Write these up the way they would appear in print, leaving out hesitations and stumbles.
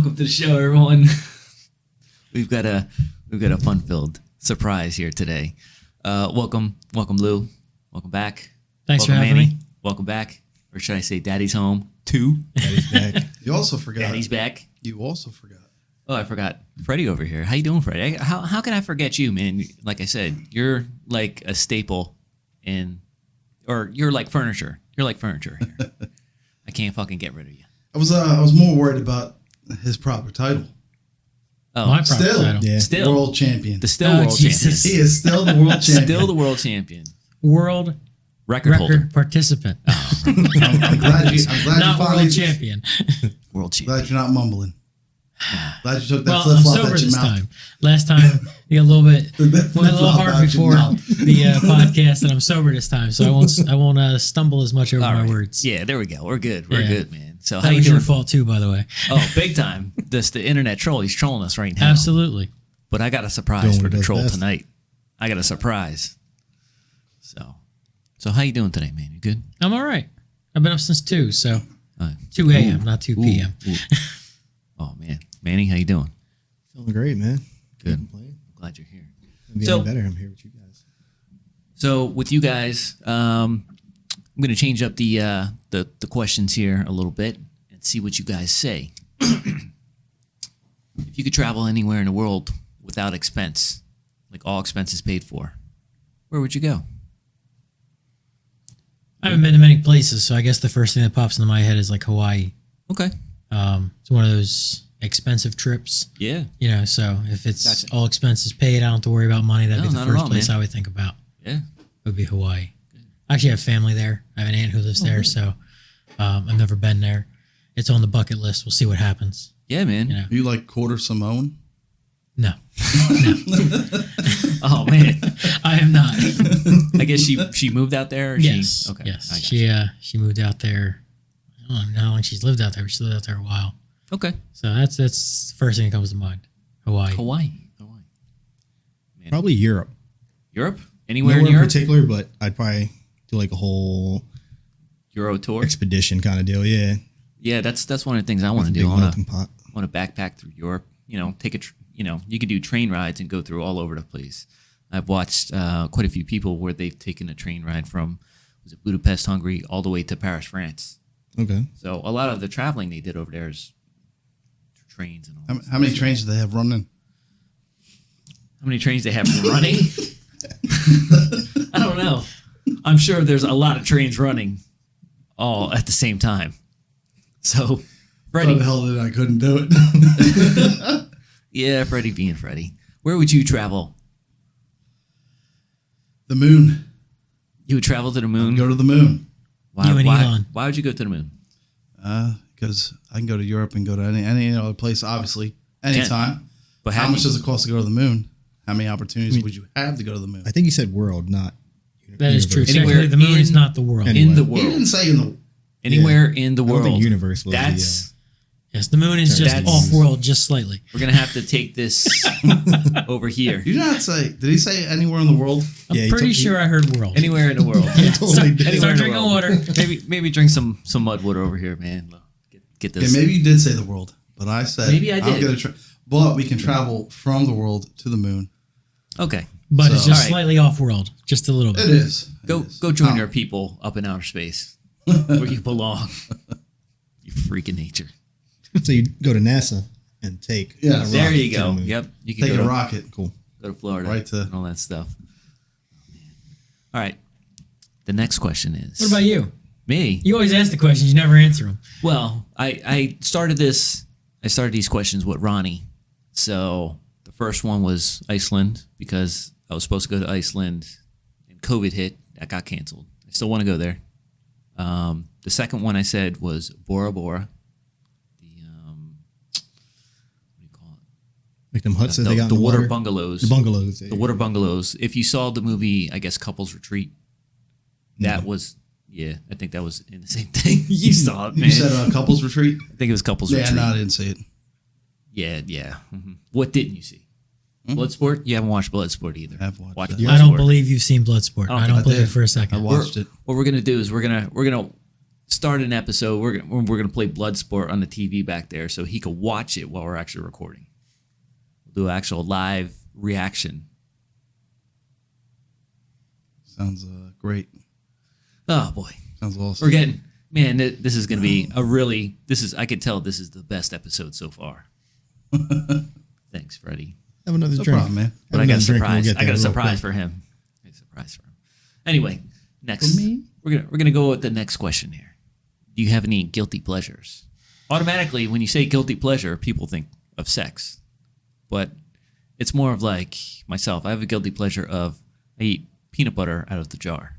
Welcome to the show, everyone. We've got a fun-filled surprise here today. Welcome, Lou. Welcome back. Thanks welcome, for having Manny. me. Welcome back, or should I say, Daddy's home 2? Daddy's back. You also forgot. Daddy's back. You also forgot. Oh, I forgot. Freddie over here. How you doing, Freddie? How can I forget you, man? Like I said, you're like a staple or you're like furniture. You're like furniture here. I can't fucking get rid of you. I was more worried about his proper title. Oh, My proper still, title. Yeah. still world champion. the world Jesus. He is still the world champion. Still the world champion. World Record holder. participant. I'm glad you Not finally world champion. World champion. Glad you're not mumbling. Glad you took that Well, flip I'm flop sober at your this mouth. time. Last time, you got a little bit went a little flip-flop hard out your before mouth. the podcast, and I'm sober this time, so I won't stumble as much over All my right. words. Yeah, there we go. We're good. We're Yeah. good, man. So That how you was doing? your fault too, by the way. Oh, big time. This the internet troll. He's trolling us right now. Absolutely. But I got a surprise Doing for what the he does troll best. tonight. I got a surprise. So how you doing today, man? You good? I'm all right. I've been up since 2, so Uh, 2 a.m., not 2 p.m. ooh. Oh man, Manny, how you doing? Feeling great, man. Good. Can't complain. Glad you're here. I'm getting So- better. I'm here with you guys. So with you guys, I'm going to change up the questions here a little bit and see what you guys say. If you could travel anywhere in the world without expense, like all expenses paid for, where would you go? I haven't been to many places, so I guess the first thing that pops into my head is like Hawaii. Okay. It's one of those expensive trips, Yeah. so if it's Gotcha. all expenses paid, I don't have to worry about money. That'd No, be the not at first all, place man. I would think about. Yeah. Would be Hawaii. I actually have family there. I have an aunt who lives there, so I've never been there. It's on the bucket list. We'll see what happens. Yeah, man. You know. Are you like quarter Samoan? No, Oh man. I am not. I guess she moved out there. Or Yes, She, okay. yes. I got you. She moved out there. I don't know how long she's lived out there. But she lived out there a while. Okay. So that's the first thing that comes to mind. Hawaii. Hawaii. Man. Probably Europe. Europe. Anywhere Nowhere in Europe. particular, but I'd probably do like a whole Euro tour. expedition kind of deal. Yeah. Yeah, that's one of the things I want to Big do. I want melting pot. to backpack through Europe. You know, take a you could do train rides and go through all over the place. I've watched quite a few people where they've taken a train ride from Budapest, Hungary, all the way to Paris, France. Okay. So a lot of the traveling they did over there is trains and all. How many trains do they have running? How many trains they have running? I don't know. I'm sure there's a lot of trains running all at the same time. So, How Freddie, the hell did I couldn't do it? yeah, Freddie being Freddie. Where would you travel? The moon. You would travel to the moon? Go to the moon. Why, You and Elon. Why would you go to the moon? Because I can go to Europe and go to any other place, obviously, anytime. But How have much you- does it cost to go to the moon? How many opportunities would you have to go to the moon? I think you said world, not That is true. universe. Anywhere Technically, the moon is in- not the world. Anyway. in the He world? didn't say in the. Anywhere in the I don't world? think universe was That's Yes, the moon is just That's- off-world, just slightly. we're gonna have to take this over here. You did not say. Did he say anywhere in the world? I'm Yeah, he pretty told- sure I heard world. Anywhere in the world. totally did. Anywhere Start in the drinking world. water. Maybe drink some mud water over here, man. Get this. Okay, maybe you did say the world, but I said Maybe I I'm did. gonna but we can travel from the world to the moon. Okay. But it's So- just Alright. slightly off-world, just a little bit. It is. It Go is. join Oh. your people up in outer space where you belong. You freaking nature. So you go to NASA and take. Yeah, a There rocket you to the go. moon. Yep. You can Take go a to, rocket. Cool. go to Florida Right to- and all that stuff. All right. The next question is What about you? me? You always ask the questions, you never answer them. Well, I started these questions with Ronnie. So the first one was Iceland because I was supposed to go to Iceland and COVID hit. That got canceled. I still want to go there. The second one I said was Bora Bora. The what do you call it? Like them huts that The, they got in the the water bungalows. The bungalows. The water bungalows. If you saw the movie, I guess Couples Retreat, that was I think that was in the same thing. You saw it, man. You said couples retreat. I think it was Couples Yeah, Retreat. no, I didn't see it. Yeah. What didn't you see? Bloodsport? You haven't watched Bloodsport either. I've watched Watch it. Bloodsport. I don't believe you've seen Bloodsport. don't I think don't I believe did. it for a second. I watched it. What we're gonna do is we're gonna start an episode. We're gonna play Bloodsport on the TV back there, so he could watch it while we're actually recording. We'll do actual live reaction. Sounds great. Oh boy, Sounds awesome. we're getting man. This is gonna be a really. I could tell this is the best episode so far. Thanks, Freddy. Have another No drink. problem, man. But Have I got a another drink and we'll surprise. get I got there a real surprise quick. for him. Anyway, next For me? we're gonna go with the next question here. Do you have any guilty pleasures? Automatically, when you say guilty pleasure, people think of sex, but it's more of like myself. I have a guilty pleasure of I eat peanut butter out of the jar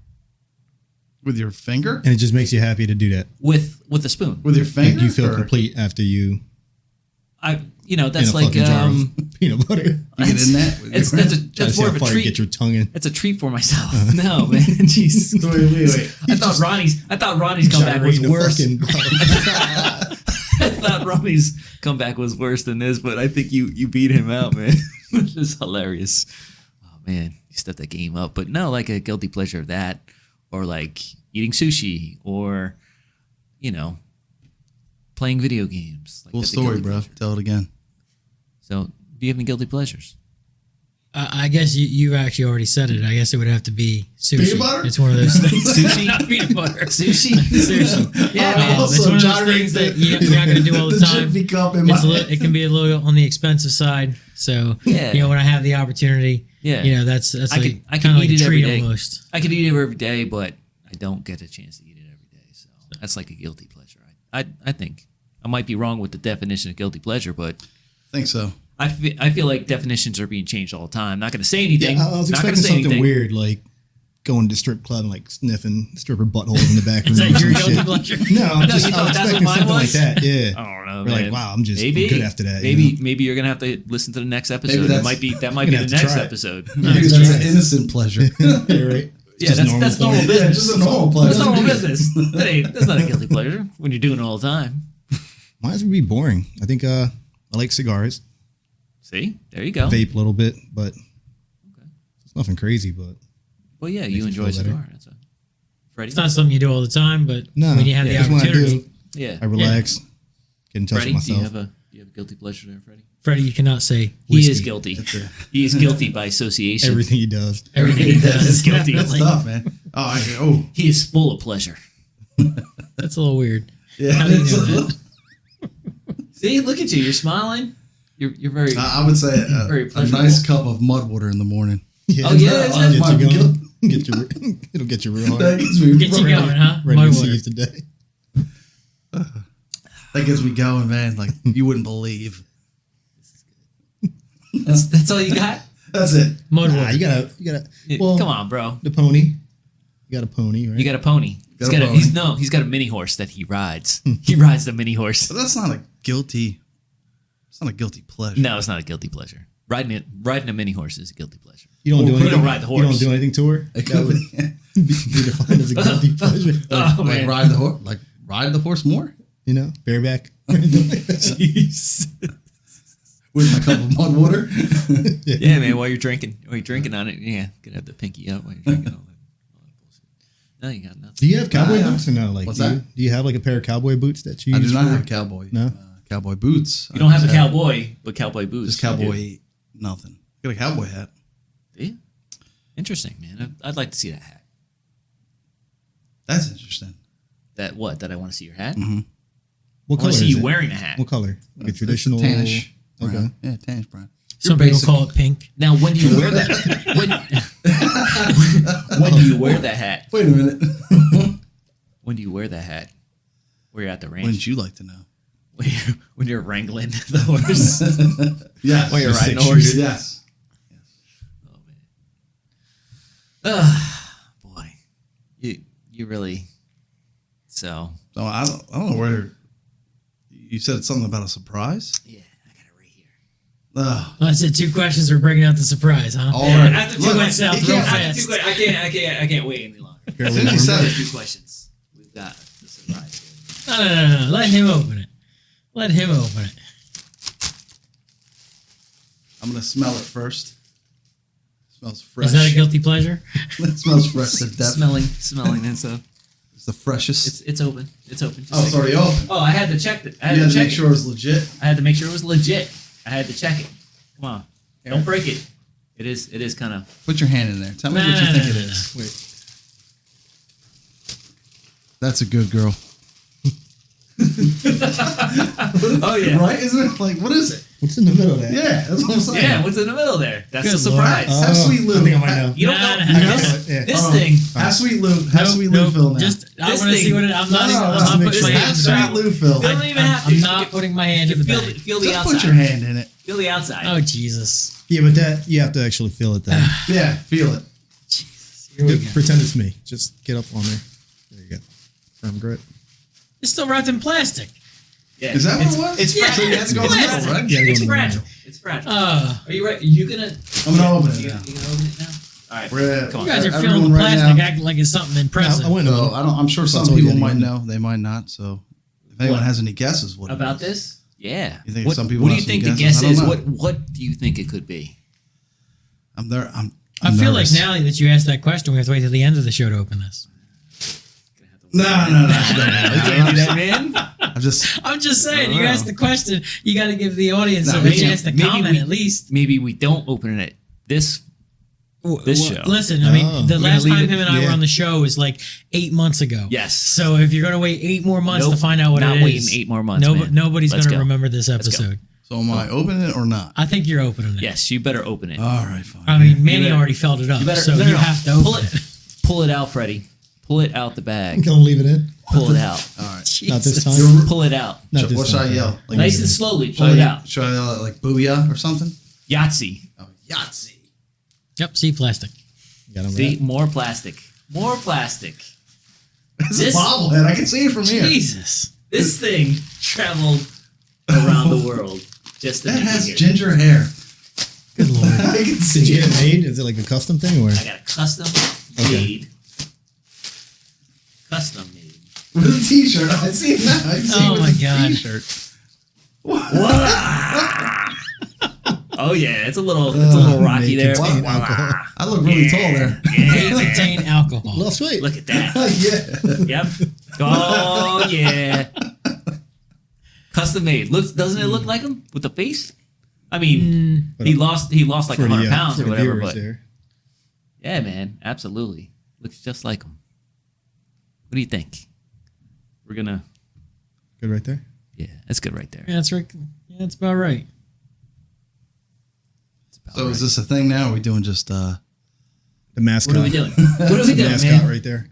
With your finger? And it just makes you happy to do that. with a spoon. With your Like finger? you feel or- complete after you That's in a like fucking jar of peanut butter. You get in that? with It's your- that's Try to that's see more how of a far you treat. get your tongue in. It's a treat for myself. No, man. Jeez. Wait. I thought Ronnie's comeback was Gyrate the worse. fucking- I thought Ronnie's comeback was worse than this, but I think you beat him out, man. This is hilarious. Oh man, you stepped that game up. But no, like a guilty pleasure of that, or like eating sushi, or playing video games. Like Cool that's a story, guilty bro. pleasure. Tell it again. So, do you have any guilty pleasures? I guess you actually already said it. I guess it would have to be sushi. Peanut butter? It's one of those things. Sushi? Peanut butter. Sushi? Sushi. Yeah, man. Also, It's one of those gyrate things that the- you're not going to do all the time. jiffy cup in my It can be a little on the expensive side. So, Yeah. when I have the opportunity, Yeah. that's I like could kind of like eat a it every treat day. almost. I could eat it every day, but I don't get a chance to eat it every day. So that's like a guilty pleasure. I think I might be wrong with the definition of guilty pleasure, but I think so. I feel like definitions are being changed all the time. Not going to say anything. Yeah, I was Not gonna expecting say something anything. weird, like going to strip club and like sniffing stripper buttholes in the back room. Is that or your some guilty shit. pleasure? No, I'm No, just you I thought was that's expecting what mine something like was? that. Yeah. I don't know. We're like, man. wow, I'm just maybe good after that. Maybe you're gonna have to listen to the next episode. That that's- might be the gonna have to next try it. episode. Maybe that's an innocent pleasure. Yeah, right. Yeah, that's normal fun. business. Yeah, just a normal That's pleasure. normal business. That's not a guilty pleasure when you're doing it all the time. Mine would be boring. I think I like cigars, See, there you go. vape a little bit, but it's nothing crazy. But Well, yeah, Makes you you enjoy a feel better. cigar. That's a Freddie. It's not something you do all the time, but no, when you have just the when I opportunity, do, Yeah, I relax, get in touch Freddie, with do you myself. have a guilty pleasure there, Freddie? Freddie, you cannot say He whiskey. is guilty. He is guilty by association. Everything he does. Everything he does is guilty. Good definitely. stuff, man. Oh, He is full of pleasure. That's a little weird. yeah. How do you know that? See, look at you. You're smiling. You're very. I would say Very a pleasurable. nice cup of mud water in the morning. Yeah, Oh, yeah, is it? get My you guilt- going. Get you. It'll get you real That hard. gets me Get you ready. going, huh? Ready Mud to water. seize the day. That gets me going, man. Like you wouldn't believe. That's all you got. That's it. Mud Nah, water. you gotta. Well, Come on, bro. The pony. You got a pony, right? You got a pony. Got a pony. He's got a mini horse that he rides. He rides the mini horse. But that's not a guilty. It's not a guilty pleasure. No, it's not a guilty pleasure. Riding a mini horse is a guilty pleasure. You don't do You anything. don't ride the You don't horse. do anything to her. It That could would be. be defined as a guilty pleasure. Oh, Like man. ride the horse. Like ride the horse more You know, bareback. Jeez. with my cup of mud water. Yeah, man. While you're drinking on it, yeah, could have the pinky up while you're drinking all that bullshit. No, you got nothing. Do you have cowboy yeah. boots or no? Like, What's do you, that? do you have like a pair of cowboy boots that you I use do not for- have cowboy. No? Cowboy boots. You don't have a just cowboy, but cowboy boots. Just cowboy. Nothing. Got a cowboy hat. Do you? Interesting, man. I'd like to see that hat. That's interesting. That what? That I want to see your hat. Mm-hmm. What I color want to see is you it? wearing a hat. What color? Like a traditional. tannish. Okay. Brown. Yeah, tannish brown. Some people call it pink. Now, when do you wear that? when do you wear that hat? Wait a minute. When do you wear that hat? Where you're at the ranch? Wouldn't you like to know? When you're wrangling the horse. Yes. While you're Just riding a 6 horse. Yes. Oh man. Boy, you really. So So I don't know where. You said something about a surprise. yeah, I got it right here. Ugh. Well, that's it. 2 questions. We're bringing out the surprise, huh? All right. After Look, two went south questions- real after fast. I can't wait any longer. Barely As soon as you warm said up. it. 2 questions. We've got the surprise. No. Let him open it. Let him open it. I'm gonna smell it first. Smells fresh. Is that a guilty pleasure? It smells fresh to death. Smelling and stuff. the freshest. It's open. It's open. Just Oh, it's already open. Oh, I had to check it. I had You had to check make sure it was legit. I had to make sure it was legit. I had to check it. Come on, don't break it. It is kind of. Put your hand in there. Tell me what you think it is. Wait. That's a good girl. Oh yeah. Right? Isn't it? Like, what is it? What's in the middle of that? Yeah, that's what I'm saying. Yeah, what's in the middle there? That's Good a surprise. Lord. Have Sweet Lou. I think I might know. You don't know Yeah. this Yeah. thing. Have Sweet Lou. Have Sweet Lou Phil now. Just I This want to see thing- what it. I'm not. No, even, no, I'm just not make putting sure. my Have hand. Sweet Lou Phil. You don't even have to. I'm not putting my hand in the feel, bag. feel the Just outside. put your hand in it. Feel the outside. Oh Jesus! Yeah, but that you have to actually feel it then. Yeah, feel it. Here we go. Pretend it's me. Just get up on there. There you go. Firm grip. It's still wrapped in plastic. Yeah. Is that what it was? It's Yeah, fragile. So you have to go in the Plastic. middle, right? Yeah, It's go in the fragile. It's fragile. Are you ready? You gonna? I'm gonna open it You, now. you gonna open it now? All right. We're Come You on. guys are Everyone feeling the right plastic, now- acting like it's something impressive. I went in the So middle. I'm sure some all people getting might in. know. They might not. So if anyone What? has any guesses, what it About is. this? Yeah. You think what, some people what do have you some think the guesses? guess I is? don't know. What do you think it could be? I'm there. I'm I feel like nervous. now that you asked that question, we have to wait till the end of the show to open this. No. Man. I'm just. I'm just saying, I you don't asked know. the question, you got to give the audience No, a maybe- chance to maybe comment we- at least. Maybe we don't open it this show. Listen, I mean, Oh. the We're last gonna time leave him it- and I were yeah. on the show was like 8 months ago. Yes. So if you're going to wait 8 more months Nope, to find out what not it is, waiting 8 more months, man. nobody's Let's going to go. remember this Let's go. episode. So am I opening it or not? I think you're opening it. Yes, you better open it. All right, fine. I mean, Manny better- already felt it up, so no, you no. have to open pull it. Pull it out, Freddy. Pull it out the bag. Don't leave it in. Pull it out. All right. Not this Jesus. time. Pull it out. Not this What should I time. yell? Like, Nice and slowly. should Pull I- it out. Should I yell like booyah or something? Yahtzee. Oh, Yahtzee. Yep, see plastic. You got 'em See, wrapped. more plastic. More plastic. It's This- a bobblehead. I can see it from here. Jesus. This thing traveled around the world just to That make it has here. ginger hair. Good Lord. I can see Did you get it. it made? Is it like a custom thing or? I got a custom made. Custom made. With a t-shirt. I see it now. I see Oh it with my a God. t-shirt. Oh yeah, it's a little rocky May there. contain Wow. alcohol. I look really tall there. Yeah, man. Contain alcohol. A little sweet. Look at that. Yeah. Yep. Oh yeah. Custom made. Doesn't it look like him with the face? I mean, he lost like 100 pounds for or the whatever. viewers But there. yeah, man, absolutely, looks just like him. What do you think? We're gonna. Good right there. Yeah, that's good right there. Yeah, that's right. Yeah, that's about right. That's about So right. is this a thing now? Or are we doing just The mascot. What are we doing? What are we The doing, mascot man? right there.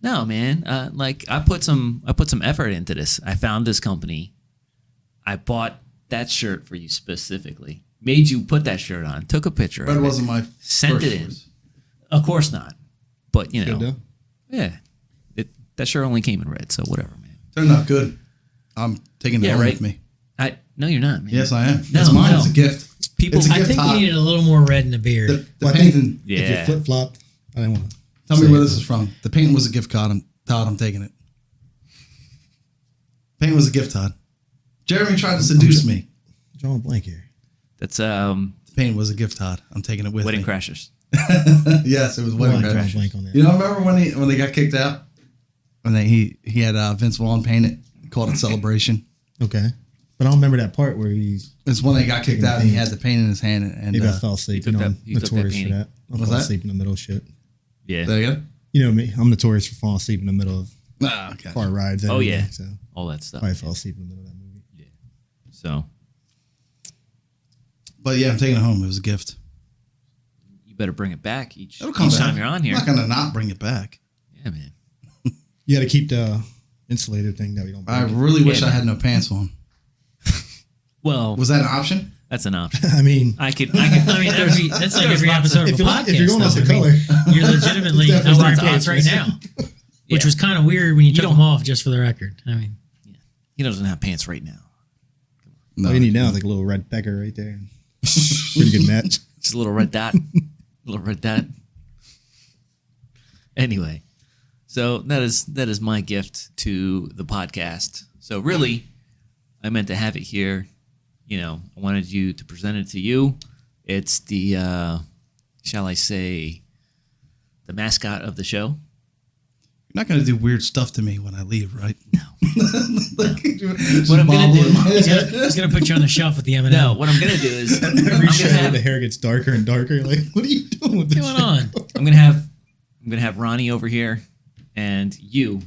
No, man. Like I put some effort into this. I found this company. I bought that shirt for you specifically. Made you put that shirt on. Took a picture. Red of it, wasn't my Sent first it in. choice. Of course not. But you know, Good though. yeah. That shirt only came in red, so whatever, man. Turned out good. I'm taking it Yeah, home right. with me. No, you're not, man. Yes, I am. No, it's mine. no. It's a gift. People. It's a I gift think hop. you needed a little more red in the beard. The Well, I think painting. If you Yeah. flip flopped, I didn't want to. Tell me where this is from. The painting was a gift card. Todd, I'm taking it. Painting was a gift, Todd. Jeremy tried to seduce me. Drawing a blank here. That's The painting was a gift, Todd. I'm taking it with Wedding me. Crashers. Yes, it was Wedding Drawing a Crashers. blank on that. You know, remember when they got kicked out? When he had Vince Vaughn paint it, called it Celebration. Okay. But I don't remember that part where he's. It's when they got kicked out and he had the paint in his hand. And Maybe I fell asleep. he took You know, that- I'm he took that notorious for painting. that. I What's fall that? asleep in the middle of shit. Yeah. There you go. You know me. I'm notorious for falling asleep in the middle of Ah, okay. car rides. Oh, yeah. So All that stuff. probably fell asleep in the middle of that movie. So But yeah, I'm taking it home. It was a gift. you better bring it back each It'll come back. time you're on here. I'm not gonna not bring it back. Yeah, man. You got to keep the insulator thing that we don't. I break it. really wish Yeah, I man. had no pants on. Well, Was that an option? that's an option. I mean, I could. I mean, that's like every episode of if a you're, podcast. if you're going off though. the I color, mean, you're legitimately It's definitely wearing not pants right close. now, which Yeah. was kind of weird when you took don't- them off. Just for the record, I mean, He doesn't have pants right now. No. all you need now is like a little red pecker right there. Pretty good match. Just a little red dot. Little red dot. Anyway, so that is my gift to the podcast. So really, I meant to have it here. You know, I wanted you to present it to you. It's the, shall I say, the mascot of the show. not going to do weird stuff to me when I leave, right? What I'm gonna do? He's gonna put you on the shelf with the M&M. No, what I'm gonna do is Every show, the hair gets darker and darker. You're like, what are you doing with this? What's going on? I'm gonna have Ronnie over here, and you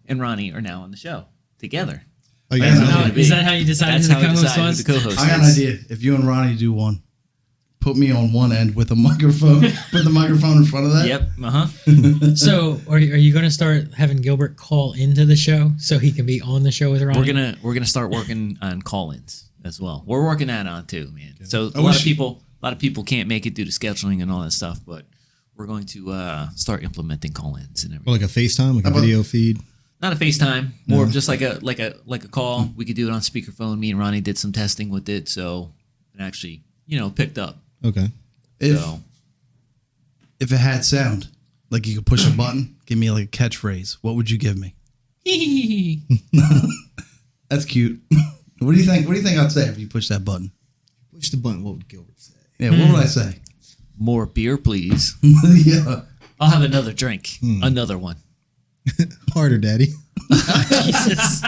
and Ronnie are now on the show together. Oh, you I guys know. know. Is that how you decided That's who how the we co-host decided who was? the co-host I got an is. idea. If you and Ronnie do one, put me on one end with a microphone. Put the microphone in front of that. Yep. So, are you going to start having Gilbert call into the show so he can be on the show with Ronnie? We're gonna start working on call-ins as well. We're working that on too, man. So a wish lot of people can't make it due to scheduling and all that stuff, but we're going to start implementing call-ins and everything. Or like a FaceTime, like a video feed. Not a FaceTime, more of just like a call. We could do it on speakerphone. Me and Ronnie did some testing with it, so it actually picked up. Okay. So If it had sound, like you could push a button, give me like a catchphrase. What would you give me? That's cute. What do you think? What do you think I'd say if you push that button? Push the button. What would Gilbert say? Yeah, what would I say? more beer, please. Yeah. I'll have another drink. Another one. Harder, Daddy. Jesus.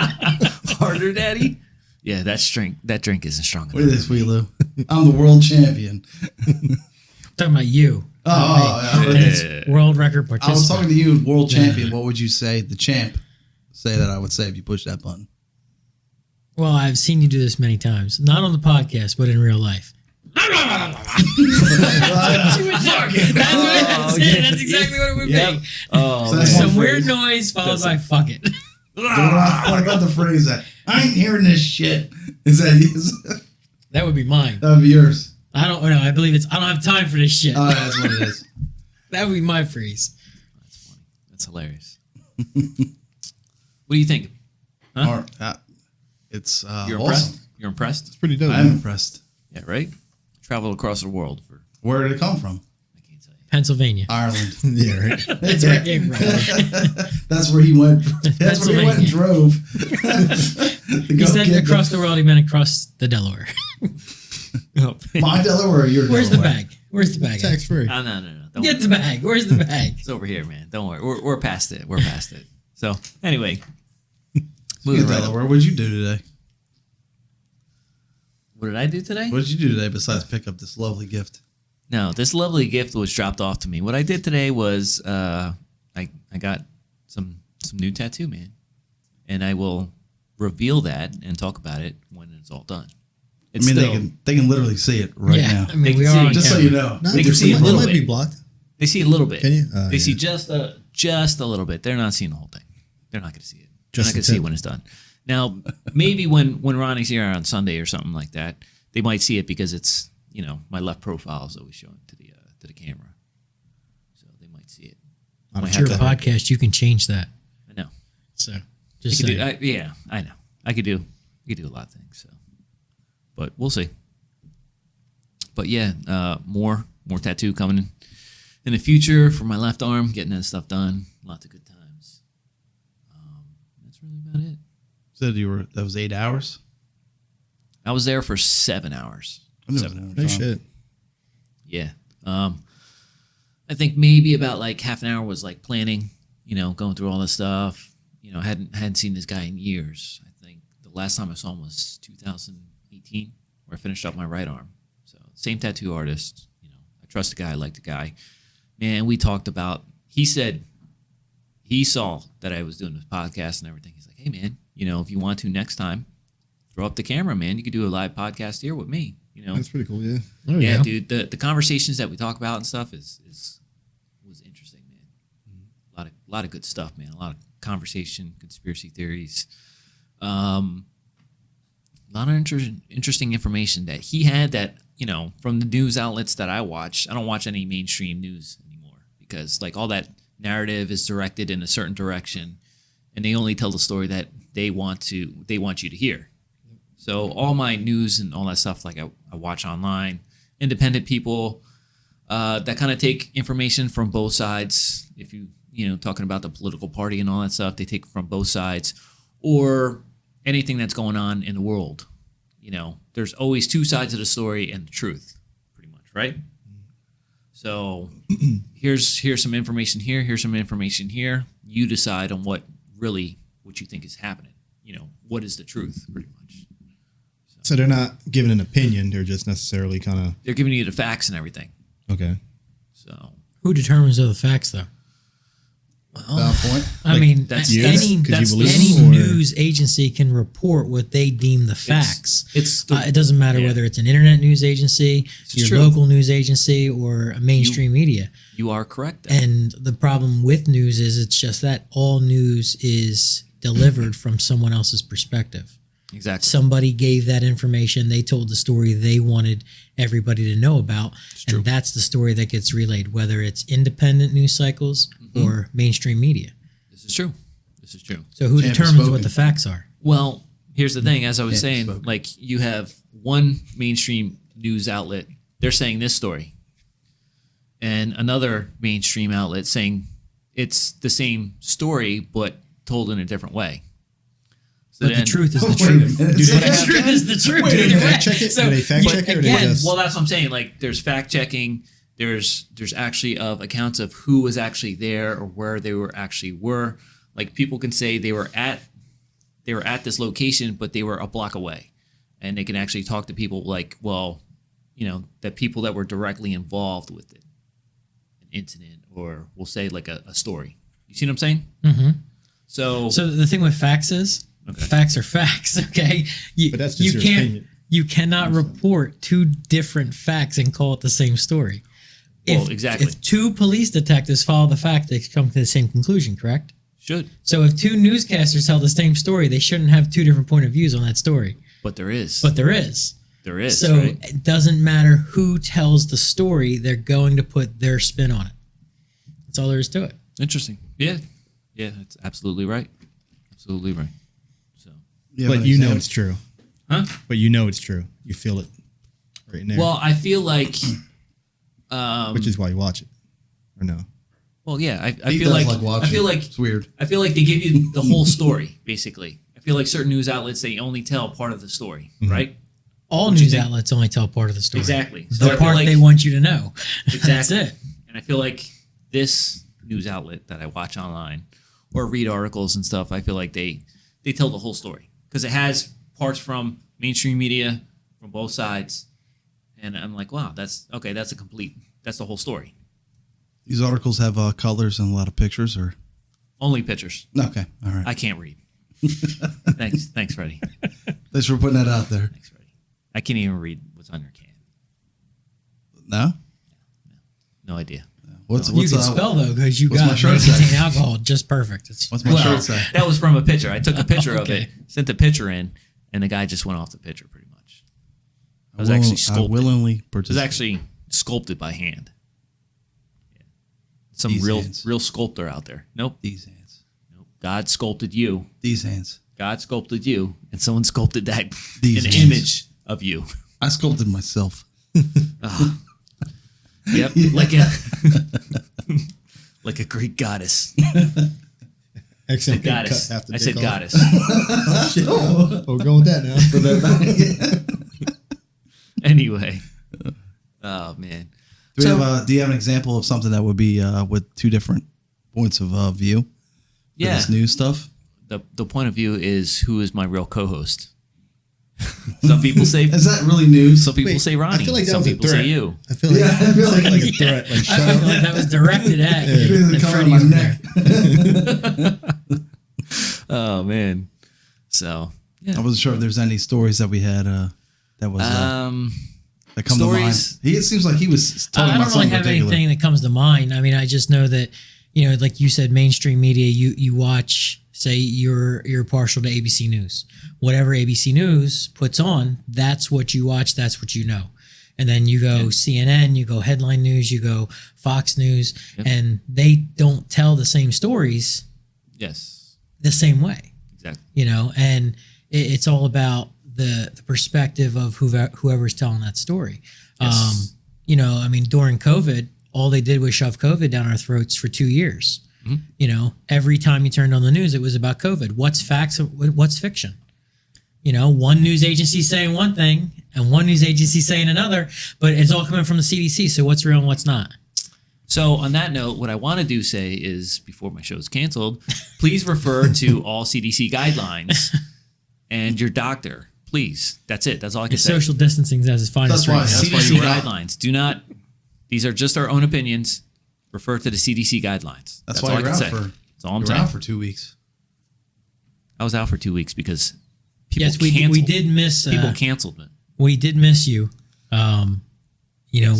Harder, Daddy. Yeah, that drink isn't strong Look at enough. this, Wheelo. I'm the world champion. Talking about you. Yeah. World record I was participant. talking to you, world champion. What would you say, the champ, say that I would say if you push that button? Well, I've seen you do this many times. Not on the podcast, but in real life. That's exactly what it would Yep. be. Oh, So man. that's Some one weird phrase. noise followed by fuck it. What about the phrase that I ain't hearing this shit? Is that That would be mine. that would be yours? I don't know. I believe it's I don't have time for this shit. Oh, that's what it is. That would be my phrase. That's funny. That's hilarious. What do you think? Huh? Or, it's You're awesome. impressed? You're impressed? Pretty dope. I'm man. impressed. Yeah, right? Traveled across the world for, Where did it come from? I can't tell you. Pennsylvania. Ireland. Yeah, right. That's where it came from. That's where he went. That's where he went and drove. To He go said get across the world, he meant across the Delaware. my Delaware or your Where's the Delaware? bag? Where's the bag? Tax free. Oh, no. Don't Get worry. the bag. Where's the bag? It's over here, man. Don't worry. We're past it. We're past it. So, anyway. Speaking Moving of right Delaware, what did you do today? What did I do today? What did you do today besides pick up this lovely gift? No, this lovely gift was dropped off to me. What I did today was I got some new tattoo, man. And I will reveal that and talk about it when it's all done. It's they can literally see it right yeah, now. I mean, They we can are see on it. Just so camera. you know. No, They can see a it little might bit. be blocked. they see a little bit. Can you? Oh, They see yeah. just a little bit. They're not seeing the whole thing. They're not going to see it. They're Just not the going to see it tip. when it's done. Now, maybe when Ronnie's here on Sunday or something like that, they might see it because it's my left profile is always showing to the camera, so they might see it. I don't It's your have to- podcast. You can change that. I know. So I just could saying. do, I know. I could do a lot of things. So, but we'll see. But yeah, more tattoo coming in the future for my left arm. Getting that stuff done. Lots of good times. That's really about it. Said that was 8 hours. I was there for 7 hours. No shit. Yeah. I think maybe about like half an hour was like planning, going through all this stuff. Hadn't seen this guy in years. I think the last time I saw him was 2018, where I finished up my right arm. So same tattoo artist. I trust the guy. I like the guy. Man, we talked about. He said he saw that I was doing this podcast and everything. He's like, "Hey, man, if you want to next time, throw up the camera, man. You could do a live podcast here with me." That's pretty cool. Yeah. There we Yeah, go. dude. The conversations that we talk about and stuff was interesting, man. A lot of good stuff, man. A lot of conversation, conspiracy theories, a lot of interesting information that he had that from the news outlets that I watch. I don't watch any mainstream news anymore because like all that narrative is directed in a certain direction, and they only tell the story that they want you to hear. So all my news and all that stuff, like I watch online, independent people that kind of take information from both sides. If talking about the political party and all that stuff, they take from both sides, or anything that's going on in the world. There's always two sides of the story and the truth, pretty much, right? So here's some information here. Here's some information here. You decide on what you think is happening. What is the truth, pretty much. So they're not giving an opinion. They're just necessarily kind of. They're giving you the facts and everything. Okay. So Who determines the facts, though? Valid point. I mean, that's- you? any 'Cause you believe any them, or- news agency can report what they deem the facts. It's It doesn't matter whether it's an internet news agency, your true. local news agency, or a mainstream media. You are correct. Then. And the problem with news is it's just that all news is delivered from someone else's perspective. Exactly. Somebody gave that information. They told the story they wanted everybody to know about. true. And that's the story that gets relayed, whether it's independent news cycles or mainstream media. This is true. This is true. So who And determines bespoken. what the facts are? Well, here's the thing. As I was Yeah, saying, spoken. like you have one mainstream news outlet, they're saying this story, and another mainstream outlet saying it's the same story but told in a different way. So But the truth is the Wait a truth. minute. The Say that truth again? is the truth. Wait, do they Either fact way. check it? So, Do they fact but check it, or they again, just- Well, that's what I'm saying. Like, there's fact checking. There's actually of accounts of who was actually there or where they were. Like, people can say they were at this location, but they were a block away, and they can actually talk to people like, well, the people that were directly involved with it, an incident, or we'll say like a story. You see what I'm saying? Mhm. So So the thing with facts is, facts are facts. Okay, But that's just your opinion. You cannot report two different facts and call it the same story. Well, exactly. If two police detectives follow the fact, they come to the same conclusion, correct? should, So if two newscasters tell the same story, they shouldn't have two different point of views on that story. but there is. But there is. There is. So right? it doesn't matter who tells the story, they're going to put their spin on it. That's all there is to it. Interesting. Yeah. Yeah, that's absolutely right. Absolutely right. So, Yeah, But you know it's true. huh? But you know it's true. You feel it right now. Well, I feel like, which is why you watch it, or no? well, yeah, I He feel does like, watching. I feel like, It's weird. I feel like they give you the whole story, basically. I feel like certain news outlets, they only tell part of the story, right? All What you news think? outlets only tell part of the story. Exactly. So I The feel part like- they want you to know. That's Exactly. it. And I feel like this news outlet that I watch online or read articles and stuff, I feel like they tell the whole story because it has parts from mainstream media from both sides. And I'm like, wow, that's the whole story. These articles have colors and a lot of pictures, or Only pictures. okay, all right. I can't read. Thanks, Freddy. Thanks for putting that out there. Thanks, Freddy. I can't even read what's on your can. No, No idea. what's You can spell though because you what's my got shirt nicotine say? alcohol just perfect. It's, What's my Well, shirt say? that was from a picture. I took a picture of Okay. it, sent the picture in, and the guy just went off the picture pretty much. It was actually I sculpted. willingly It was participate. actually sculpted by hand. Yeah. Some These real hands. real sculptor out there. Nope. These hands. Nope. God sculpted you. These hands. God sculpted you, and someone sculpted that These an hands. image of you. I sculpted myself. Ah. Yep. Like a like a Greek goddess. Excellent. Goddess. Cut half the I dick said off. goddess. Shit. Oh, we're going with that now. Anyway. Oh man. Do you have an example of something that would be with two different points of view? For Yeah. This news stuff. The point of view is who is my real co-host. Some people say Is that really news? some people Wait, say Ronnie. I feel like that some was a people threat. say you. I feel like, Yeah, I feel like- like a threat. Like, shut I feel up. like that was directed at You're at covering Freddy my over there. neck. Oh man. So I yeah. wasn't sure if there's any stories that we had that was that come stories? to mind. It seems like he was talking I about don't really something have particular. anything that comes to mind. I mean, I just know that, like you said, mainstream media, you watch, say you're partial to ABC News. Whatever ABC News puts on, that's what you watch, that's what you know. And then you go CNN, you go Headline News, you go Fox News, and they don't tell the same stories Yes. the same way, Exactly. and it's all about the perspective of whoever's telling that story. Yes. I mean, during COVID, all they did was shove COVID down our throats for 2 years. Every time you turned on the news, it was about COVID. What's facts? What's fiction? One news agency saying one thing and one news agency saying another, but it's all coming from the CDC. So what's real and what's not? So on that note, what I want to do say is, before my show is canceled, please refer to all CDC guidelines and your doctor. Please. That's it. That's all I can say. Social distancing as its finest. That's why- right now. that's why CDC you were out. guidelines. Do not. These are just our own opinions. Refer to the CDC guidelines. That's all why I you're can out say. for. That's all I'm You're saying. out for 2 weeks. I was out for 2 weeks because people Yes, we canceled. did miss. People canceled it. We did miss you.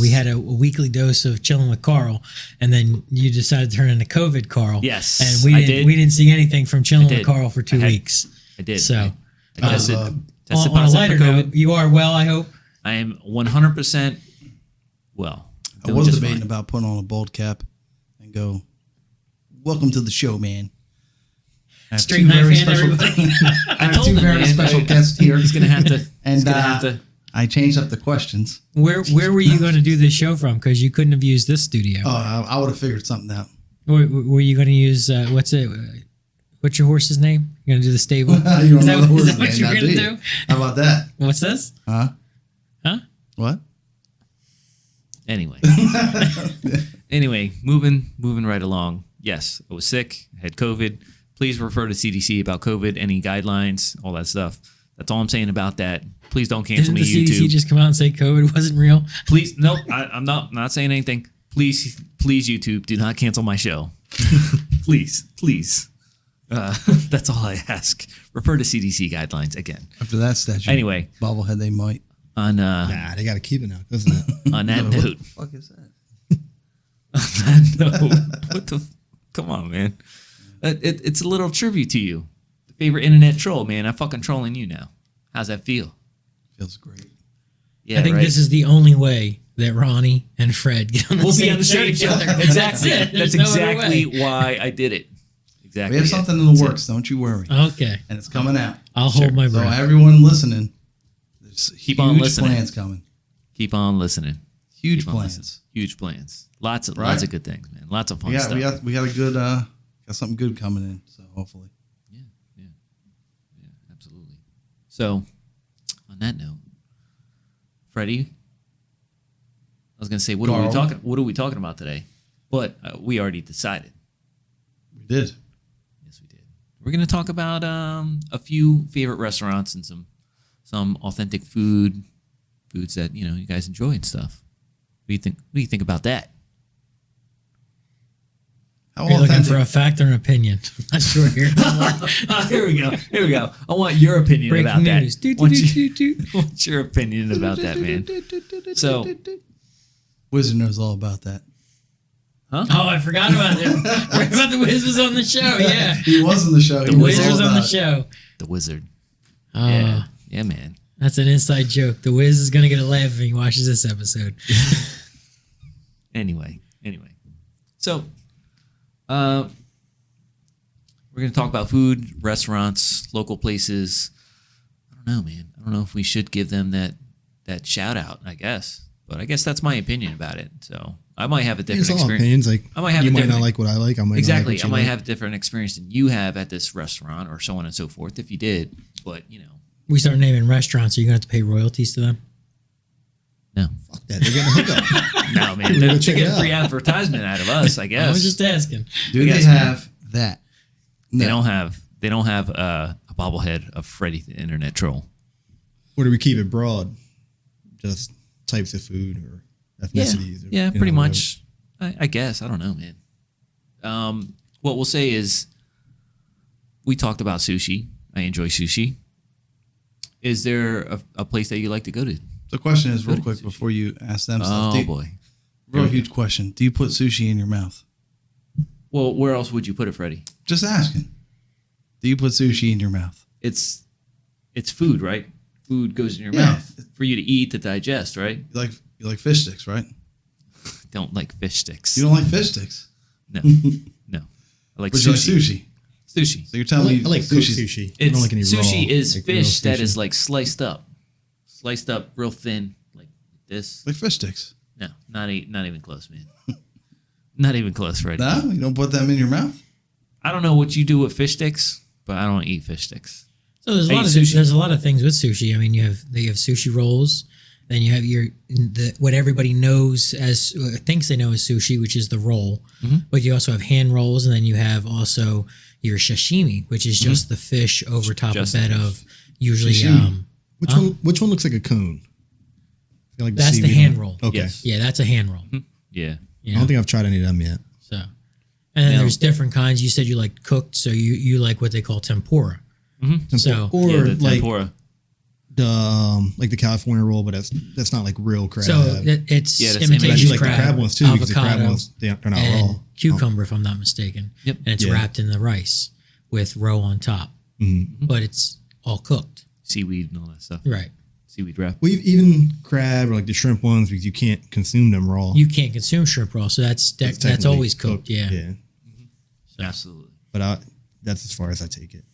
We had a weekly dose of chilling with Carl, and then you decided to turn into COVID, Carl. Yes, and I we didn't see anything from chilling with did. Carl for 2 weeks. I did. So, I tested on a positive lighter for COVID. note, you are well, I hope. I am 100% well. I Doing was just debating fine. about putting on a bald cap and go, "Welcome to the show, man." I have Straight two knife very hand, special. everybody. I have told two him, very man, special guests here, He's gonna have to. and he's gonna have to. I changed up the questions. Where were you going to do this show from? Because you couldn't have used this studio. Oh, I would have figured something out. Were you going to use what's your horse's name? You're going to do the stable? You don't Is know that the what horse's you're name, going to now, do? How about that? What's this? Huh? Huh? What? Anyway, moving right along. Yes, I was sick. I had COVID. Please refer to CDC about COVID, any guidelines, all that stuff. That's all I'm saying about that. Please don't cancel Didn't me, the CDC YouTube. just come out and say COVID wasn't real? Please, nope. I'm not saying anything. Please, YouTube, do not cancel my show. please. That's all I ask. Refer to CDC guidelines again. After that statue. Anyway, bobblehead, they might. on Nah, they got to keep it now, doesn't it? on that What note, the fuck is that? what the? Come on, man. It's a little tribute to you, the favorite internet troll, man. I'm fucking trolling you now. How's that feel? Feels great. Yeah, I think right? this is the only way that Ronnie and Fred get on the We'll be same on the show same together. Exactly. That's it. That's There's no other exactly way. why I did it. Exactly. We have it. something in the works. Don't you worry. Okay. And it's coming out. I'll hold my So breath. everyone listening, there's Keep huge on listening. plans coming. Keep on listening. Huge Keep on listening. plans. Huge plans. Lots of Right? good things, man. Lots of fun We got, stuff. we got a good got something good coming in. So hopefully. Yeah, absolutely. So, on that note, Freddy, I was gonna say, what are we talking about today? But we already decided. We did. Yes, we did. We're gonna talk about a few favorite restaurants and some authentic foods that you guys enjoy and stuff. What do you think? What do you think about that? How Are you looking authentic? for a fact or an opinion? I'm not sure here. Here we go. I want your opinion Breaking about news. that. Do, do, do, do, do. What's your opinion about that, man? So, Wizard knows all about that. huh? Oh, I forgot about him. Forgot about the Wiz was on the show. Yeah, He was in the show. He the Wiz all was on the about it. show. The Wizard. Oh, Yeah, man. that's an inside joke. The Wiz is gonna get a laugh if he watches this episode. Anyway. So, we're going to talk about food, restaurants, local places. I don't know, man. I don't know if we should give them that shout out, I guess. But I guess that's my opinion about it. So, I might have a different It's all experience. opinions. Like I might have you a might not different- like what I like. I might Exactly. Not I like what might you have a different experience than you have at this restaurant or so on and so forth if you did. But, We start naming restaurants. Are you gonna have to pay royalties to them? no. like. Fuck that. They're getting a hookup. No, man. We're They're gonna check it getting out. free advertisement out of us, I guess. I was just asking. Do Yes, they man. have that? They No. don't have a bobblehead of Freddy the internet troll. Or do we keep it broad? Just types of food or ethnicities? Or, Yeah, you know, pretty whatever. much. I guess. I don't know, man. What we'll say is we talked about sushi. I enjoy sushi. Is there a place that you like to go to? The question is, real Good. quick, before you ask them Oh, stuff. Do you- boy. Real huge question. Do you put sushi in your mouth? Well, where else would you put it, Freddy? Just asking. Do you put sushi in your mouth? It's food, right? Food goes in your Yeah. mouth for you to eat, to digest, right? You like fish sticks, right? Don't like fish sticks. You don't like fish sticks, No. I like but you like sushi. sushi. Sushi. So you're I telling like, me I like cooked sushi's- sushi. I It's don't like any sushi raw, is like, real fish that sushi. is like sliced up real thin, like this. like fish sticks. No, not even close, man. Not even close, Freddy. No, you don't put them in your mouth. I don't know what you do with fish sticks, but I don't eat fish sticks. So there's I eat sushi. there's a lot of things with sushi. I mean, they have sushi rolls, Then you have what everybody knows as thinks they know as sushi, which is the roll. But you also have hand rolls, and then you have also your sashimi, which is just the fish over top Just a bed the fish. of usually. Sashimi. Which one looks like a cone? I feel like That's the seaweed hand one. roll. Okay. Yes. Yeah, that's a hand roll. Yeah. You I know? don't think I've tried any of them yet. So, and then Now- there's different kinds. You said you like cooked, so you like what they call tempura. So, Or Yeah, the like tempura. the California roll, but that's not like real crab. It's Yeah, that's I imitation do like crab, the crab ones too, because the crab avocado, ones they're not and raw. cucumber, if I'm not mistaken. Yep. And it's Yeah. wrapped in the rice with roe on top, but it's all cooked. Seaweed and all that stuff. Right. Seaweed wrap. Well, even crab or like the shrimp ones, because you can't consume them raw. You can't consume shrimp raw, so that's technically always cooked. Yeah. Yeah. Absolutely. But that's as far as I take it.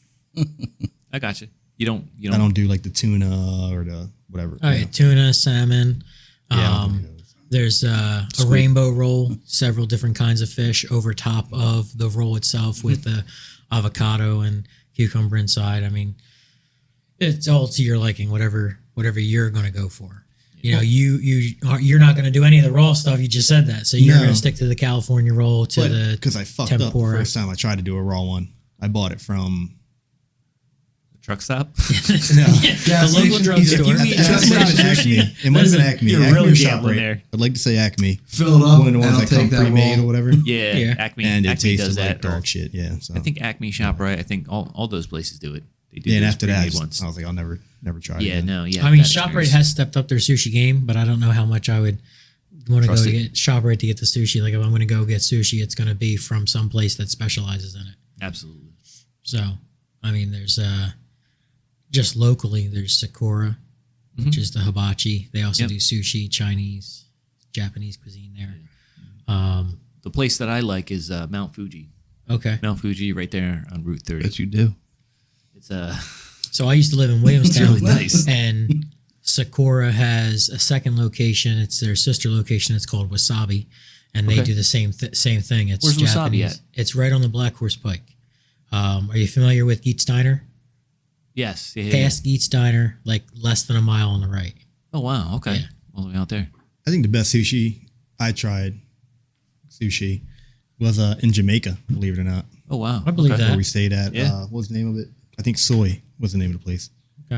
I got you. You don't. I don't do like the tuna or the whatever. All right, tuna, salmon. Yeah, I don't do those. There's a rainbow roll, several different kinds of fish over top of the roll itself with the avocado and cucumber inside. I mean, it's all to your liking, whatever you're going to go for. You know, you're not going to do any of the raw stuff. You just said that, so you're No. going to stick to the California roll, to the Because I fucked up the tempura. first time I tried to do a raw one. I bought it from Truck stop. the local drugstore. It might have been Acme. You're Acme really or gambling ShopRite. there. I'd like to say Acme. Fill it up, One of the and ones I'll that come take that pre-made roll. or whatever. Yeah. Yeah. Acme. And it Acme does tasted like that. or dog shit. Yeah. So I think Acme ShopRite. I think all those places do it. They do. yeah, and those after that, pre-made ones. I was like, I'll never try it. Yeah. again. No. Yeah. I mean, bad ShopRite experience. has stepped up their sushi game, but I don't know how much I would want to go Trust it. get ShopRite to get the sushi. Like if I'm going to go get sushi, it's going to be from some place that specializes in it. Absolutely. So, I mean, there's just locally, there's Sakura, which is the hibachi. They also Yep. do sushi, Chinese, Japanese cuisine there. The place that I like is Mount Fuji. Okay. Mount Fuji, right there on Route 30. Bet you do. It's So I used to live in Williamstown, really nice. and Sakura has a second location. It's their sister location. It's called Wasabi, and they Okay. do the same thing. It's Where's Wasabi Japanese. at? It's right on the Black Horse Pike. Are you familiar with Geets Diner? yes. Yeah, yeah. Past Geets Diner, like less than a mile on the right. Oh wow. Okay. Yeah. All the way out there. I think the best sushi I tried was in Jamaica, believe it or not. Oh wow. I believe that. Where we stayed at. Yeah. What was the name of it? I think Soy was the name of the place.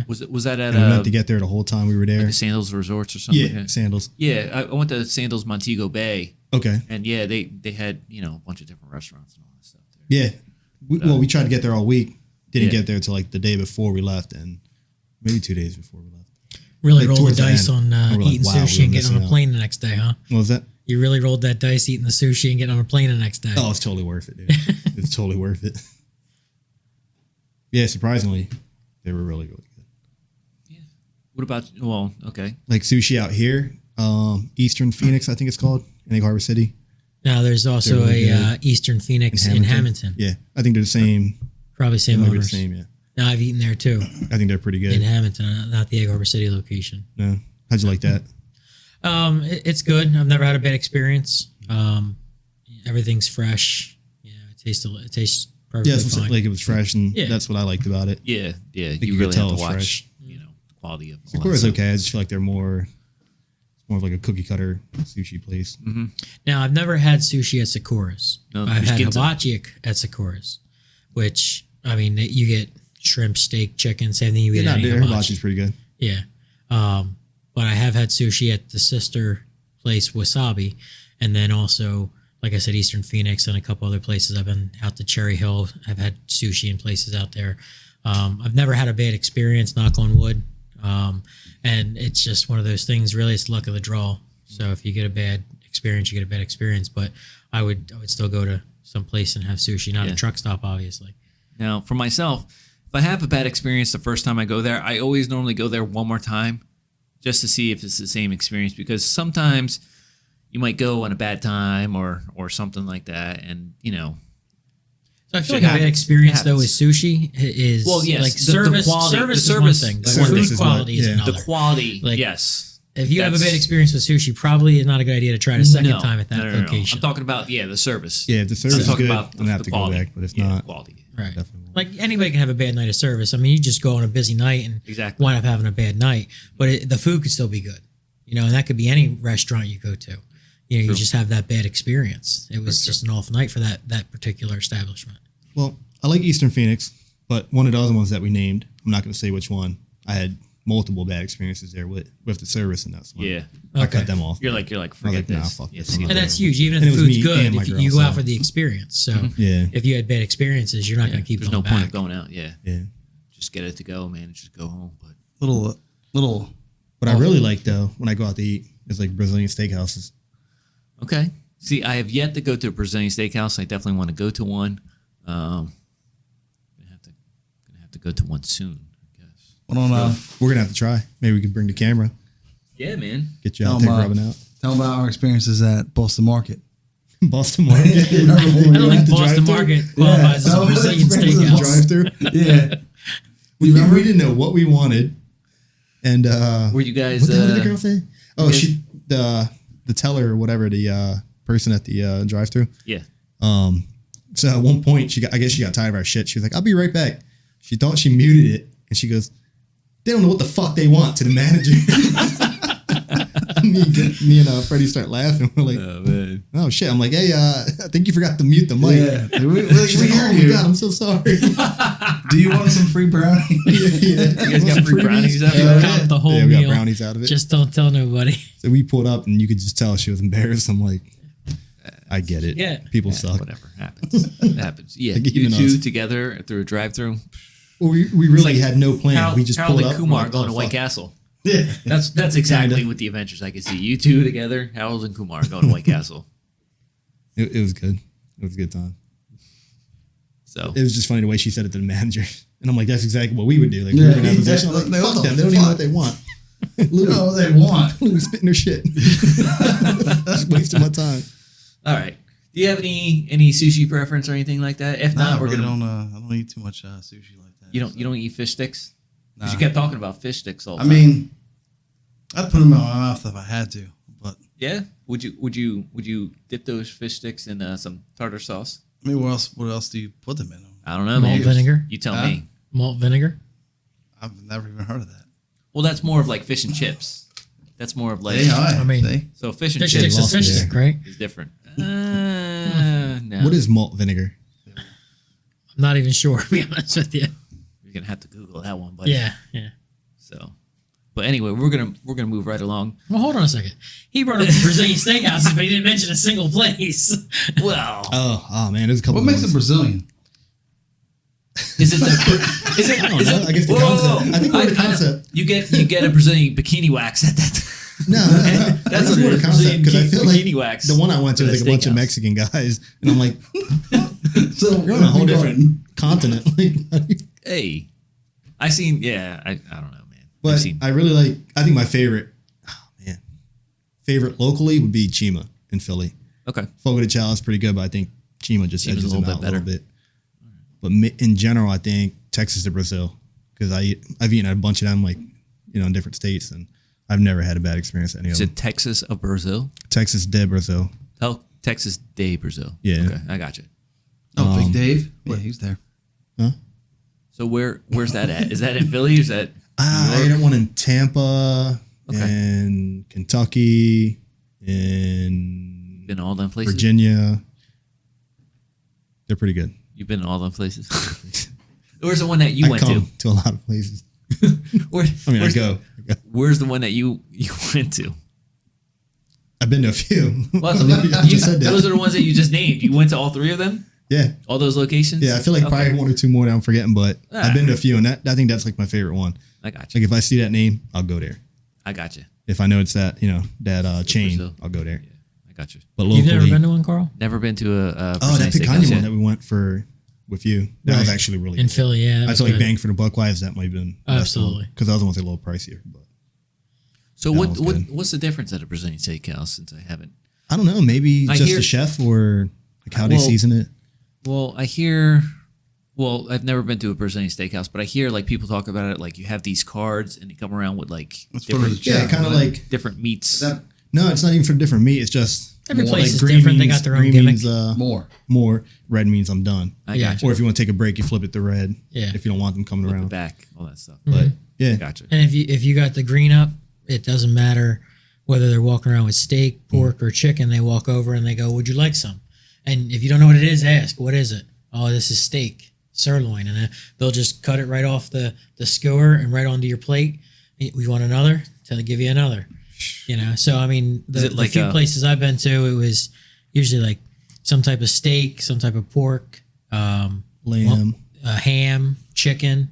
Was that at And we meant to get there the whole time we were there. like Sandals Resorts or something? Yeah, like that? Sandals. Yeah. I went to Sandals Montego Bay, Okay. and yeah, they had a bunch of different restaurants and all that stuff there. Yeah. We tried to get there all week. Didn't Yeah. get there till like the day before we left, and maybe 2 days before we left. Really Like, rolled the towards the dice end, on we were like, eating wow, sushi we're and getting on missing a out. plane the next day, huh? What was that? You really rolled that dice eating the sushi and getting on a plane the next day. Oh, it's totally worth it, dude. It's totally worth it. Yeah, surprisingly, they were really, really good. What about? Well, okay. Like sushi out here, Eastern Phoenix, I think it's called, in Egg Harbor City. Now there's also They're really a good. Eastern Phoenix in Hamilton. Yeah, I think they're the same. Probably same They might be the owners. same, yeah. Now I've eaten there too I think they're pretty good. in Hamilton, not the Egg Harbor City location. No, how'd you like that? It's good. I've never had a bad experience. Everything's fresh. Yeah, it tastes perfectly Yeah, it's fine. like it was fresh, and Yeah. that's what I liked about it. Yeah. Yeah. you You could really tell have to it's watch. fresh. The quality of. all that Sakura's stuff. okay. I just feel like they're more of like a cookie cutter sushi place. Now I've never had sushi at Sakura's. No, I've there's had ginza. hibachi at Sakura's, which I mean you get shrimp, steak, chicken, same thing you get Yeah, at any their hibachi. hibachi's pretty good. Yeah. But I have had sushi at the sister place, Wasabi. And then also, like I said, Eastern Phoenix and a couple other places. I've been out to Cherry Hill. I've had sushi in places out there. I've never had a bad experience, knock on wood. And it's just one of those things, really, it's luck of the draw. So if you get a bad experience, you get a bad experience. But I would still go to some place and have sushi, not Yeah. a truck stop, obviously. Now, for myself, if I have a bad experience the first time I go there, I always normally go there one more time just to see if it's the same experience, because sometimes you might go on a bad time or something like that, and So I feel Shit like a bad happens. experience It though happens. with sushi is Well, yes, like the service. quality- service the is service- one thing, but service food is what- quality is yeah. another. the quality, Like, yes. If you have a That's- bad experience with sushi, probably is not a good idea to try it a second No, time at that no, no, no. location. I'm talking about the service. Yeah, if the service I'm is talking good, about I'm gonna have the to go quality. back. But if Yeah, not, quality. Right. definitely won't. Like anybody can have a bad night of service. I mean, you just go on a busy night and Exactly. wind up having a bad night, but the food could still be good. and that could be any restaurant you go to. You just have that bad experience. It was just an off night for that particular establishment. Well, I like Eastern Phoenix, but one of the other ones that we named, I'm not going to say which one. I had multiple bad experiences there with the service, and that's one. Yeah. I cut them off. You're like, forget nah, this. fuck Yeah, this. see you And later. that's huge. Even And if it the was food's me good, and my if girl, you go out so- for the experience. So Yeah. if you had bad experiences, you're not going to keep There's going no point back. of going out. Yeah. Yeah. Just get it to go, man. Just go home. But Little. What I really like, though, when I go out to eat, is like Brazilian steakhouses. okay. See, I have yet to go to a Brazilian steakhouse. I definitely want to go to one. Gonna have to go to one soon, I guess. What on? We're going to have to try. Maybe we can bring the camera, Yeah, man. get you out there rubbing out. Tell them about our experiences at Boston Market. Boston Market. I don't think Boston Market qualifies as a Brazilian steakhouse. Drive-through. Yeah. We didn't know what we wanted. And Were you guys? what the hell did the girl say? Oh, guys- she the teller or whatever, the person at the drive-through. Yeah. So at one point, I guess she got tired of our shit. She was like, "I'll be right back." She thought she muted it, and she goes, "They don't know what the fuck they want," to the manager. me and Freddy start laughing. We're like, Oh man. "Oh shit!" I'm like, "Hey, I think you forgot to mute the mic." Yeah. She's like, "Oh my god, I'm so sorry." Do you want some free brownie? You guys got free brownies out there? Count the whole Yeah, we got meal. brownies out of it. Just don't tell nobody. So we pulled up, and you could just tell she was embarrassed. I'm like, I get it. Yeah. People suck. Whatever happens. It happens. Yeah. Like, You even two us. together through a drive-through. Well, we really had no plan. We just Harold pulled and up. Kumar we're like, going oh, to White fuck. Castle. Yeah. That's exactly what the adventures I could see. You two together, Harold and Kumar going to White Castle. It was good. It was a good time. So It was just funny the way she said it to the manager. And I'm like, that's exactly what we would do. Like, Yeah. we're gonna have a position. I'm like, Like, fuck what the them. They don't even know what fuck? they want. You know what they want. Louis spitting their shit. Just wasting my time. all right. Do you have any sushi preference or anything like that? If not, I we're really gonna. I don't eat too much sushi like that. You don't eat fish sticks? Because you Nah. kept talking about fish sticks all the I time. mean, I'd put them in my mouth if I had to, but Yeah. Would you dip those fish sticks in some tartar sauce? I mean, what else do you put them in? I don't know, Malt man. vinegar? You tell Huh? me. Malt vinegar. I've never even heard of that. Well, that's more of like fish and chips. That's more of like I mean, so fish and Fish chips sticks is lost fish me there. stick, right? is different. No. What is malt vinegar? I'm not even sure, to be honest with you. You're gonna have to Google that one, but Yeah. So, but anyway, we're gonna move right along. Well, hold on a second. He brought up the Brazilian steakhouses, but he didn't mention a single place. Well, Oh man, there's a couple. What makes it ones. Brazilian? is it the is it? I don't is know. it I guess the concept. I think more the concept. You get a Brazilian bikini wax at that. No, That's what what more it the is. concept because I feel like Bikini wax the one I went to for was the like a bunch of steakhouse. Mexican guys, and I'm like, So you're on a whole different continent. Like, Hey, I seen. Yeah, I don't know, man. I've but seen. I really like. I think my favorite locally would be Chima in Philly. Okay. Fogo de Chao is pretty good, but I think Chima just Chima's edges a them little out bit a little bit. But in general, I think Texas to Brazil because I've eaten at a bunch of them like in different states, and I've never had a bad experience at any of Is them. it Texas of Brazil? Texas de Brazil. Oh, Texas de Brazil. Yeah. Okay, I got you. Oh, Big Dave? Yeah, he's there. Huh? So where's that at? Is that in Philly? Or is that I ate one in Tampa Okay. and Kentucky and been all them places? Virginia. They're pretty good. You've been in all them places. Where's the one that you I went to? come to a lot of places. Where, I mean, I where's, go. Where's the one that you went to? I've been to a few. Well, I just said that. those are the ones that you just named. You went to all three of them? Yeah. All those locations? Yeah, I feel like Okay. probably one or two more that I'm forgetting, but Ah. I've been to a few, and I think that's like my favorite one. I got you. Like if I see that name, I'll go there. I got you. If I know it's that chain, Brazil. I'll go there. Yeah, I got you. But You've locally, never been to one, Carl? Never been to a that Brazilian Picanha steakhouse one yet. that we went for with you, that was Right. actually really In good. Philly, yeah. I feel like bang for the buck wise, that might have been Absolutely. because those ones are a little pricier. But So That what was good. what's the difference at a Brazilian steakhouse since I haven't? I don't know, maybe I just hear- the chef or like how they Well, season it. Well, I hear. Well, I've never been to a Brazilian steakhouse, but I hear like people talk about it. Like you have these cards, and they come around with like It's for the different, Yeah, kind of like different meats. no, it's not even for different meat. It's just Every more place like is green different. They means- got their own green gimmick. means, More. red means I'm done. I Yeah. got you. Or if you want to take a break, you flip it to red. Yeah. If you don't want them coming Flip it around. back, all that stuff. But yeah, Gotcha. And if you got the green up, it doesn't matter whether they're walking around with steak, pork, or chicken, they walk over and they go, "Would you like some?" And if you don't know what it is, ask, "What is it?" "Oh, this is steak, sirloin," and then they'll just cut it right off the skewer and right onto your plate. "We want another?" They'll give you another. So I mean, the few places I've been to, it was usually like some type of steak, some type of pork, lamb, ham, chicken,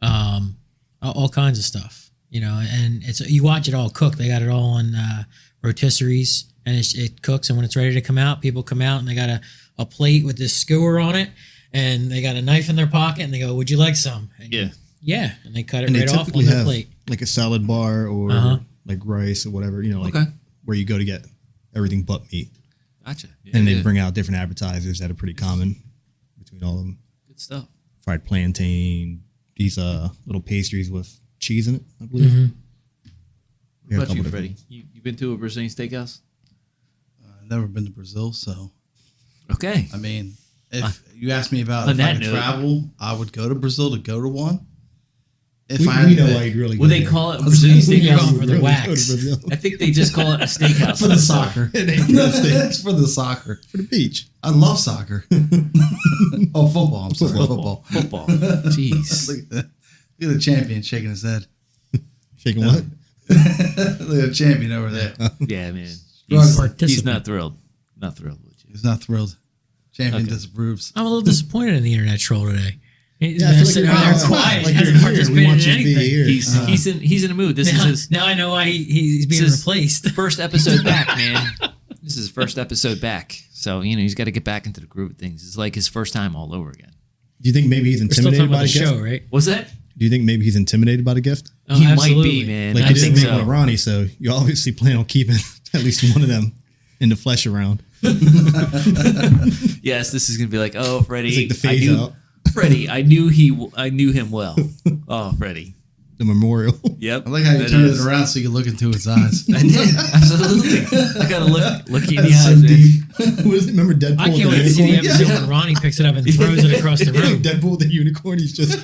all kinds of stuff. And it's you watch it all cook. They got it all on rotisseries, and it cooks. And when it's ready to come out, people come out and they got a plate with this skewer on it, and they got a knife in their pocket, and they go, "Would you like some?" And yeah, and they cut it right off on their plate. Like a salad bar or like rice or whatever, where you go to get everything but meat. Gotcha. And they bring out different appetizers that are pretty common between all of them. Good stuff. Fried plantain, these little pastries with cheese in it, I believe. What about you, Freddie? You been to a Brazilian steakhouse? I've never been to Brazil, so. Okay. I mean, if you ask me about if I could travel, I would go to Brazil to go to one. If we know why you'd really would they call it a Brazilian steakhouse for the wax? I think they just call it a steakhouse for the soccer. It's for the soccer. For the beach. I love soccer. Oh, football. I'm sorry. Football. Jeez. Look at the champion shaking his head. Shaking what? Look at the champion over there. Yeah, man. He's not thrilled. Not thrilled with you. He's not thrilled. Champion disapproves. I'm a little disappointed in the internet troll today. He's I feel sitting like over there quiet. like Hasn't you're here. We participated want in you to be anything. here. He's in a mood. This is his Now I know why he's being replaced. first episode back, man. This is his first episode back. So, he's got to get back into the groove of things. It's like his first time all over again. Do you think maybe he's We're still intimidated talking by about the the gift? show, right? What's that? Do you think maybe he's intimidated by the gift? Oh, He absolutely. might be, man. Like I you didn't think make one so. of Ronnie, so you obviously plan on keeping at least one of them in the flesh around. Yes, this is gonna be like, oh, Freddie. It's like the phase out. Freddie, I knew him well. Oh, Freddie. The memorial. Yep. I like how you that turned is. it around so you can look into his eyes. I did, absolutely. I gotta look you in the That's so eyes, man. deep. What is it? Remember Deadpool? I can't wait to see the episode when Ronnie picks it up and throws it across the room. Deadpool the unicorn. He's just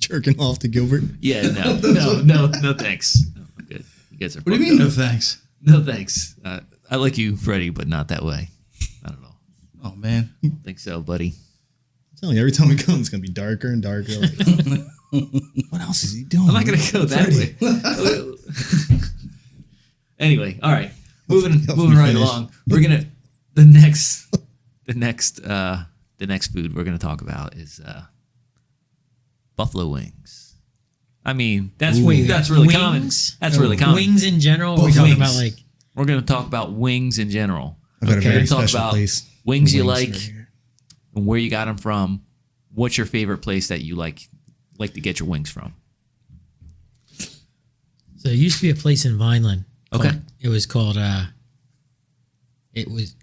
jerking off to Gilbert. Yeah, no, thanks. No, I'm good. You guys are. What do you fucked mean, up. no thanks? No thanks. I like you, Freddie, but not that way. I don't know. Oh, man. I think so, buddy. I'm telling you, every time we come, it's gonna be darker and darker. Like, what else is he doing? I'm not gonna go that way. Anyway, all right. Moving right along. We're gonna the next food we're gonna talk about is buffalo wings. I mean, that's really common. That's really common. Wings in general. We're talking about like. We're gonna talk about wings in general. I've got a We're very gonna talk special about place. wings you Wings like right here. and where you got them from. What's your favorite place that you like to get your wings from? So there used to be a place in Vineland. Okay. It was called. It was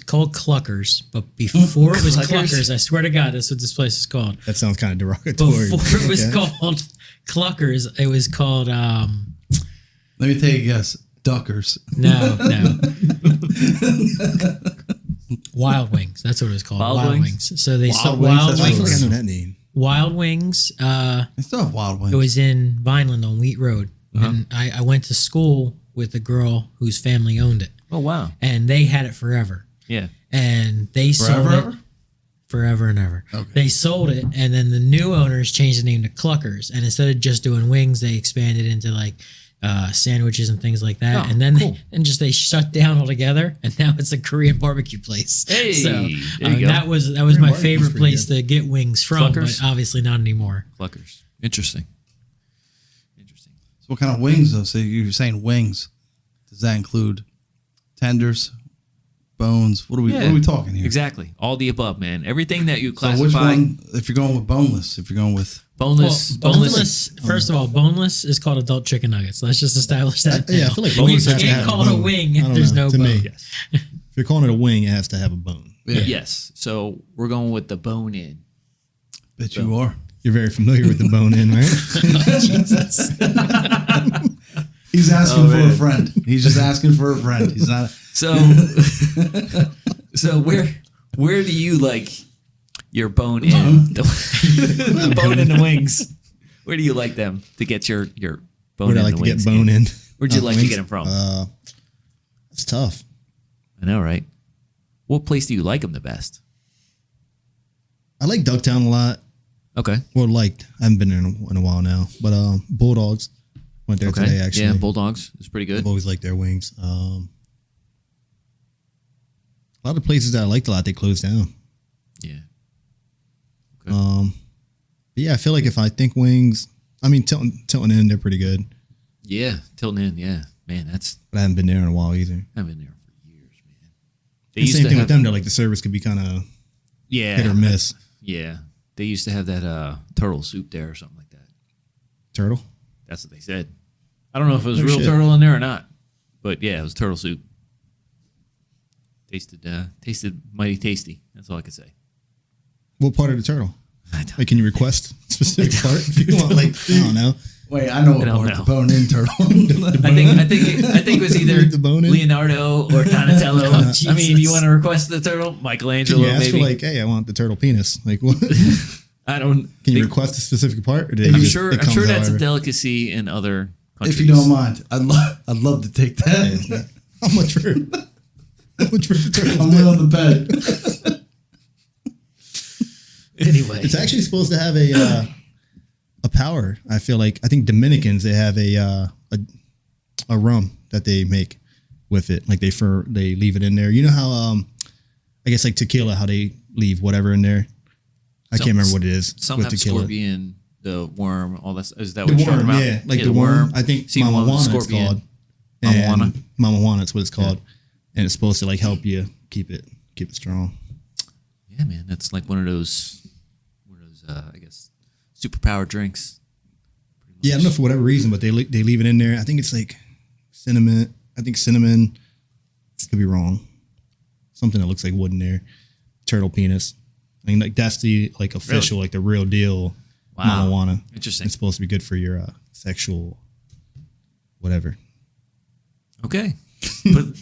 called Cluckers, but before it was Cluckers, I swear to God, that's what this place is called. That sounds kind of derogatory. Before it was Okay. called Cluckers, it was called. Let me take a guess. Duckers. No. Wild Wings. That's what it was called. Wild Wings? So they sold Wings? Wild That's I feel like I Wings. know that name. Wild Wings. They still have wild wings. It was in Vineland on Wheat Road. And I went to school with a girl whose family owned it. Oh wow. And they had it forever. Yeah. And they sold Forever? it forever and ever. Okay. They sold it, and then the new owners changed the name to Cluckers. And instead of just doing wings, they expanded into like sandwiches and things like that. Oh, and then cool. they shut down altogether, and now it's a Korean barbecue place. Hey, so there you go. that was my barbecue's favorite pretty place good. to get wings from, Cluckers? but obviously not anymore. Cluckers. Interesting. So what kind of wings, though? So you're saying wings. Does that include tenders, bones? What are we talking here? Exactly. All the above, man. Everything that you So classify. which one, if you're going with boneless, if you're going with... Boneless. Well, boneless. First of all, boneless is called adult chicken nuggets. Let's just establish that. Yeah, I now. feel like you boneless has to can't have call a it a bone. wing I if don't there's know. no To bone. me. Yes. If you're calling it a wing, it has to have a bone. Yeah. Yes. So we're going with the bone in. Bet you are. You're very familiar with the bone in, right? Jesus. He's asking for a man. friend. He's just asking for a friend. He's not... So, so where do you like your bone in? The bone in the wings. Where do you like them to get your Bone Where'd I in like the to get wings bone game. in? Where'd you like to wings? get them from? It's tough. I know, right? What place do you like them the best? I like Ducktown a lot. Okay. Well, liked. I haven't been there in a while now. But Bulldogs went there today, actually. Yeah, Bulldogs is pretty good. I've always liked their wings. A lot of places that I liked a lot, they closed down. Yeah. But yeah, I feel like if I think wings, I mean, Tilton Inn, they're pretty good. Yeah, Tilton Inn. Yeah, man, But I haven't been there in a while either. I've been there for years, man. They And used same to thing have, with them, though. Like the service could be kind of yeah, hit or miss. yeah. They used to have that turtle soup there or something like that. Turtle? That's what they said. I don't know if it was Oh, real shit. turtle in there or not, but yeah, it was turtle soup. Tasted mighty tasty. That's all I could say. What part of the turtle? I don't, Like, can you request a specific part if you want? Like, I don't know. Wait, I know what don't part know. the bone in turtle. I think it was either The bone in? Leonardo or Donatello. Oh, I mean, you Jesus. want to request the turtle? Can Michelangelo, you ask maybe. for like, hey, I want the turtle penis? Like, what? I don't. Can you think- request a specific part? Or did it I'm just- sure. it I'm comes sure out that's a however? delicacy in other countries. If you don't mind, I'd love to take that. How much for the turtle? I'm willing to pay. Anyway, It's actually supposed to have a power. I feel like I think Dominicans they have a rum that they make with it. Like they leave it in there. You know how I guess like tequila, how they leave whatever in there. I can't remember what it is some with have tequila. scorpion, the worm, all that. Is that The what you're worm, talking about? yeah, like the worm. I think See, Mama one with Juana it's scorpion. called. Mama And Juana? Mama Juana, that's what it's called, and it's supposed to like help you keep it strong. Yeah, man, that's like one of those, I guess, superpower drinks. Yeah, I don't know for whatever reason, but they leave it in there. I think it's like cinnamon. I think cinnamon. Could be wrong. Something that looks like wood in there. Turtle penis. I mean, like that's the like official, like the real deal. Wow. Mama Juana. Interesting. It's supposed to be good for your sexual, whatever. Okay.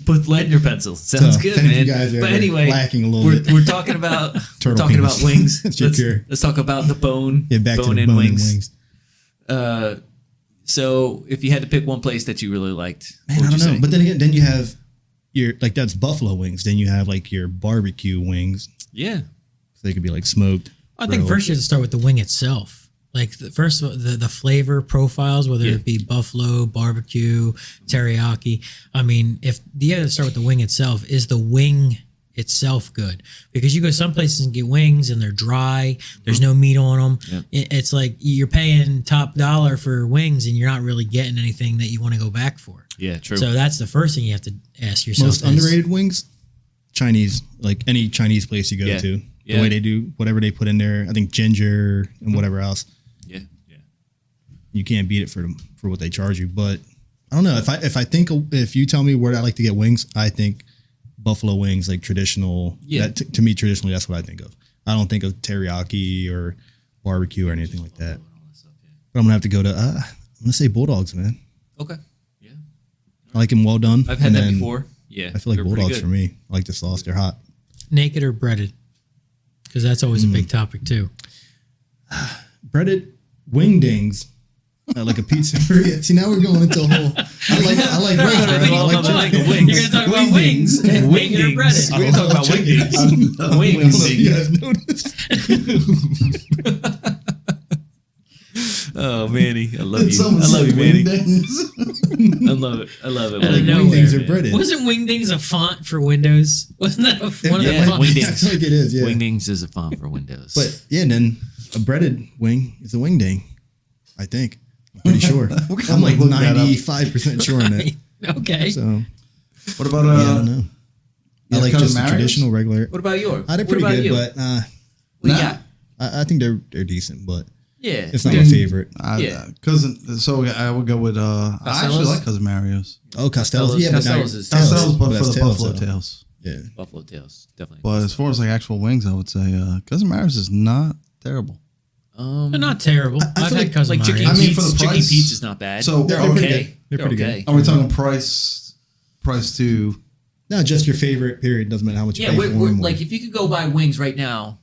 Put lead in your pencil. Sounds So, good, if any of man. you guys are But ever anyway, lacking a little bit. we're talking about Turtle penis. wings. That's your cure. Let's talk about the bone. Yeah, back to the in bone wings. and wings. So if you had to pick one place that you really liked, Man, what I would don't know. you say? But then again, then you have your like that's buffalo wings. Then you have like your barbecue wings. Yeah. So they could be like smoked. I think grilled. first you have to start with the wing itself. Like the flavor profiles, whether Yeah. it be buffalo, barbecue, teriyaki. I mean, if you have to start with the wing itself, is the wing itself good? Because you go some places and get wings and they're dry. There's no meat on them. Yeah. It's like you're paying top dollar for wings and you're not really getting anything that you want to go back for. Yeah, true. So that's the first thing you have to ask yourself. Most underrated wings, Chinese. Like any Chinese place you go Yeah. to, Yeah. the way they do whatever they put in there. I think ginger and whatever else. yeah. Yeah. You can't beat it for what they charge you. But I don't know if you tell me where I like to get wings, I think buffalo wings, like traditional. Yeah. That, to me, traditionally, that's what I think of. I don't think of teriyaki or barbecue or anything like that. But I'm gonna have to go to. I'm gonna say Bulldogs, man. Okay. Yeah. I like them well done. I've had and that then before. Yeah. I feel like they're pretty Bulldogs good. for me. I like the sauce. They're hot. naked or breaded? Because that's always a big topic too. Breaded wingdings. Like a pizzeria. See, now we're going into a whole. I like wings, bro. I like I like chicken. wings. You're gonna talk about wings. Naked or breaded? We're gonna talk about wingdings. I don't know if you guys noticed. Oh, Manny, I love you. Someone I love said you, Manny. wingdings. I love it. I love it. Out of Like nowhere, wingdings are man. breaded. Wasn't Wingdings a font for Windows? Wasn't that one of Yeah, the fonts? Wingdings. I feel like it is. Yeah. Wingdings is a font for Windows. But yeah, and then a breaded wing is a wingding. I think. I'm pretty sure. I'm like look that up. 95% sure on it. Okay. So What about yeah, I don't know. I yeah, like cousin just the Mario's? traditional regular. what about yours? They're What pretty about good, you? but What you Nah. got? I think they're decent, but Yeah. it's not my favorite. Yeah. Cousin. So I would go with. I actually Costello's? like Cousin Mario's. Oh, Costello's. Yeah, but now- Costello's is- Costello's, but that's for the tails, buffalo though. tails. Yeah. Buffalo tails, definitely. But as far as like actual wings, I would say Cousin Mario's is not terrible. They're not terrible. I've feel had like- Cousin like chicken Mario's. I mean, Pete's, for the chicken price- Pete's is not bad. So They're are we- pretty good. They're pretty good. okay. Are we talking price to? No, just your favorite period. Doesn't matter how much you Yeah, pay we're, for we're, them. like if you could go buy wings right now,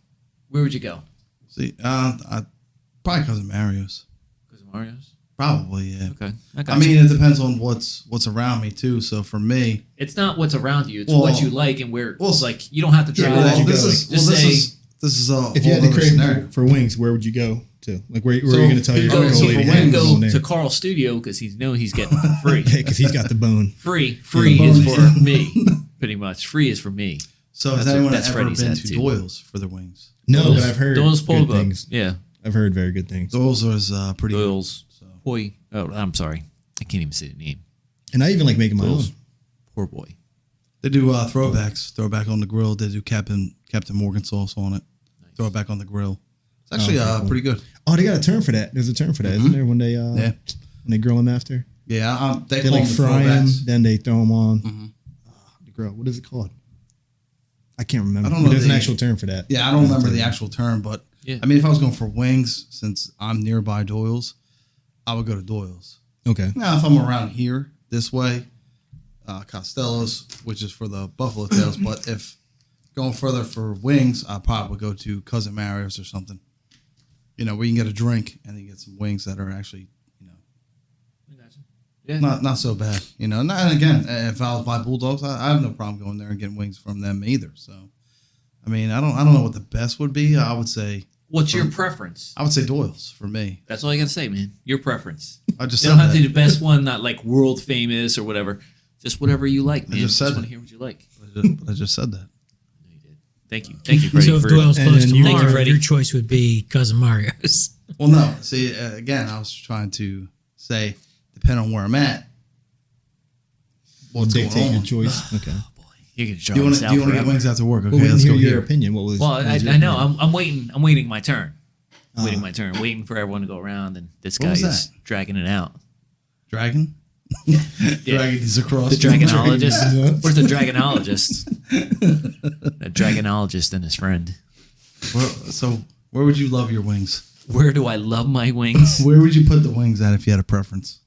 where would you go? See, probably Cousin Mario's. Cousin Mario's. Probably, yeah. Okay, I got I mean, you. it depends on what's around me too. So for me, It's not what's around you; it's Well, what you like and where. well, Like you don't have to Yeah, try. where would you this go? is Just well, say this is a If you had whole to other scenario. crave for wings, where would you go to? Like where are So, you going to tell you your go- old so lady? for hey, wings, go go in there? to Carl's studio because he's getting it for free. Because he's got the bone. Free the is bone. for me. Pretty much, free is for me. So has That's anyone that's ever Freddy's been to attitude. Doyle's for their wings? No, but I've heard Doyle's good pulled up. things. Yeah, I've heard very good things. Doyle's is pretty good. Doyle's. Boy, oh, I'm sorry, I can't even say the name. And I even like making my own. Doyle's. Poor boy. They do throwbacks. Throwback on the grill. They do Captain Morgan sauce on it. Nice. Throwback on the grill. It's actually okay, cool. pretty good. Oh, they got a term for that. There's a term for that, isn't there? When they when they grill them after, Yeah, they they call like them fry them, throwbacks. then they throw them on Mhm. the grill. What is it called? I can't remember. I don't know There's an the- actual term for that. Yeah, I don't remember the actual term, but Yeah. I mean, if I was going for wings, since I'm nearby Doyle's, I would go to Doyle's. Okay. Now, if I'm around here this way, Costello's, which is for the buffalo tails. But if going further for wings, I probably would go to Cousin Mario's or something. You know, where you can get a drink and then get some wings that are actually, you know, Yeah. not so bad. You know, and again, if I was by Bulldogs, I have no problem going there and getting wings from them either. So, I mean, I don't know what the best would be. I would say What's your preference? Doyle's for me. That's all I gotta say, man. Your preference. I just You said don't have that. to be the best one, not like world famous or whatever. Just whatever you like, man. just said want it. to hear what you like. But I just said that. No, you did. Thank you, Freddie. So if Doyle's and close then to you- Thank you, Mars, Freddie. your choice would be Cousin Mario's. Well, no. See, again, I was trying to say, depending on where I'm at, Will what's going dictate your on. choice. Okay. You're gonna draw Do you want this to out get forever. wings after work? Okay, Well, we let's didn't go hear here. your opinion. What was? Well, what was your I know. opinion? I'm waiting. I'm waiting my turn. Waiting my turn. Waiting for everyone to go around, and this What guy was is dragging it out. Dragon? Yeah. Dragging these across. The dragonologist. Dragon. Where's the dragonologist? The dragonologist and his friend. So, where would you love your wings? Where do I love my wings? Where would you put the wings at if you had a preference?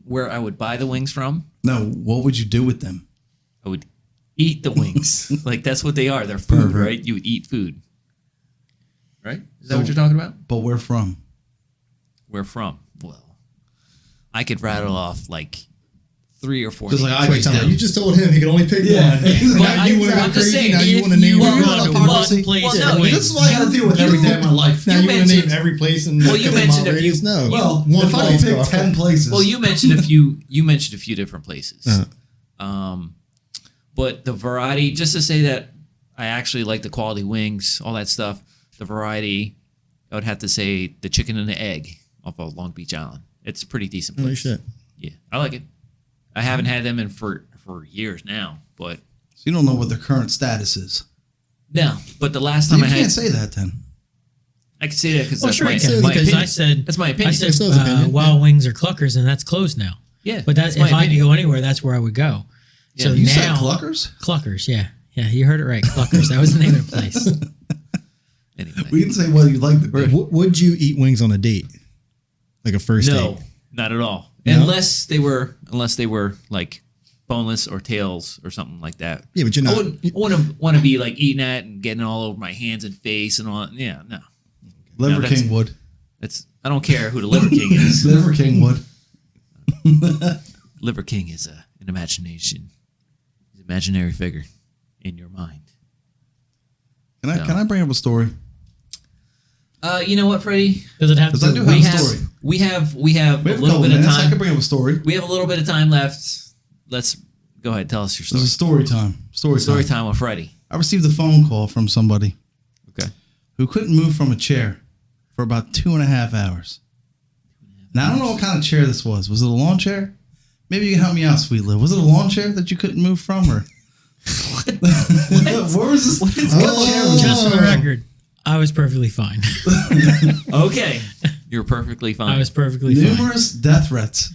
Where I would buy the wings from. No, what would you do with them? I would eat the wings. Like that's what they are. They're food, Perfect. right? You would eat food. Right? Is that what you're talking about? But where from? Where from? Well, I could rattle off like 3 or 4. Just like names. I Wait, just time out. did. You just told him he could only pick Yeah. one. But Now you want to I'm go just crazy. saying, Now you if want to name you every were one. to one place Well, to no, wings. This is why I got to deal with every day of my life. Now You you want to mentioned- name every place in Well, the you 50 mentioned mile a few- radius? No. Well, one if I could place, pick Carl. 10 places. Well, you mentioned a few. You mentioned a few different places. Uh-huh. But the variety, just to say that I actually like the quality wings, all that stuff. The variety, I would have to say the chicken and the egg off of Long Beach Island. It's a pretty decent Holy place. shit. Yeah, I like it. I haven't had them in for years now, but So you don't know what their current status is. no. But the last So time you I can't had, say that then. I can say that because Well, that's sure, my, you can, my because opinion. I said That's my opinion. I said That's his opinion. Wild Wings are Cluckers, and that's closed now. Yeah, But that's if my I could opinion. go anywhere, that's where I would go. Yeah, So You said now Cluckers? Cluckers, yeah, you heard it right, Cluckers. That was the name of the place. Anyway. We can say what you like to do. Would you eat wings on a date? Like a first No, date? not at all. No? Unless they were like boneless or tails or something like that. Yeah, but you're I not. wouldn't want to be like eating that and getting all over my hands and face and all. Yeah, no. Liver that's- King would. I don't care who the Liver King is. Liver King would. Liver King is an imagination, an imaginary figure in your mind. Can I bring up a story? You know what, Freddie? Does it have Because I to? do We have a have story. we have We have a a little couple bit of minutes. I time. can bring up a story. We have a little bit of time left. Let's go ahead. Tell us your This story. is story time. Story time with Freddie. I received a phone call from somebody Okay. who couldn't move from a chair for about 2.5 hours. Now, I don't know what kind of chair this was. Was it a lawn chair? Maybe you can help me out, Sweet Liv. Was it a lawn chair that you couldn't move from? Or Where was this? What chair was Just for the record, I was perfectly fine. Okay. You're perfectly fine. I was perfectly fine. Numerous death threats.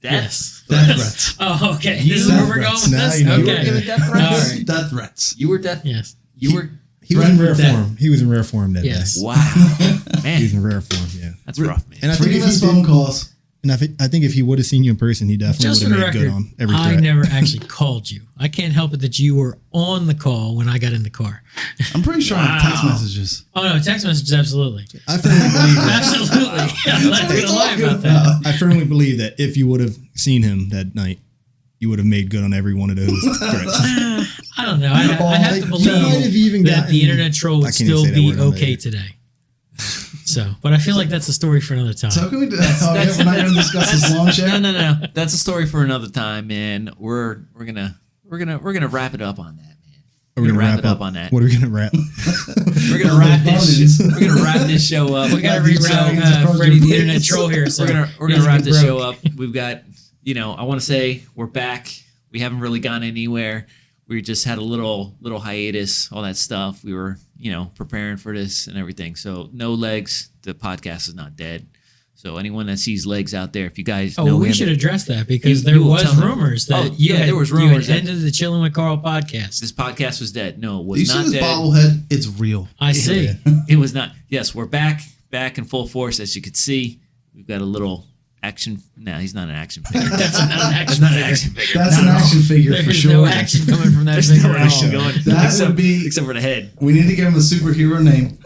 Yes. Death threats. Oh, okay. You- This is where we're going with Now this? you know. You were given Okay. death All threats? right. Death threats. You were death. Yes. You were. He was in rare Death. form. He was in rare form that Yes. day. Wow, He was man, in rare form, yeah. that's rough, man. And I think Three if he missed did, phone calls. And I think if he would have seen you in person, he definitely Just would for the have made good record, on every I threat. never actually called you. I can't help it that you were on the call when I got in the car. I'm pretty sure I have text messages. Oh no, text messages, absolutely. I firmly believe that. Absolutely. I'm not going to lie about that. I firmly believe that if you would have seen him that night, you would have made good on every one of those threats. I don't know. I have to you might have even believe that gotten- the internet troll I would can't even still say that be word on okay there. today. So, but I feel like that's a story for another time. So how can we do we're not going to discuss this lawn chair? No. That's a story for another time, man. We're gonna wrap it up on that, man. Are we gonna wrap wrap it up on that. What are we gonna wrap? We're gonna wrap this. We're gonna wrap this show up. We got to These giants reroute across Freddy, your the face. internet troll here. So We're gonna wrap this show up. We've got, I want to say we're back. We haven't really gone anywhere. We just had a little hiatus, all that stuff. We were, preparing for this and everything. So no legs. The podcast is not dead. So anyone that sees legs out there, if you guys know we him, should address that because You there will was tell them. rumors that Oh, yeah, there was you rumors had that- ended the Chillin' with Carl podcast. this podcast was dead. No, it Do was you see not this dead. bobblehead? It's real. I see. It was not. Yes, we're back in full force. As you can see, we've got a little action. No, he's not an action figure. That's not an action Not an figure. action figure. That's an action figure for There's sure. no action coming from that There's figure no at action all. going. That except, would be- except for the head. We need to give him a superhero name.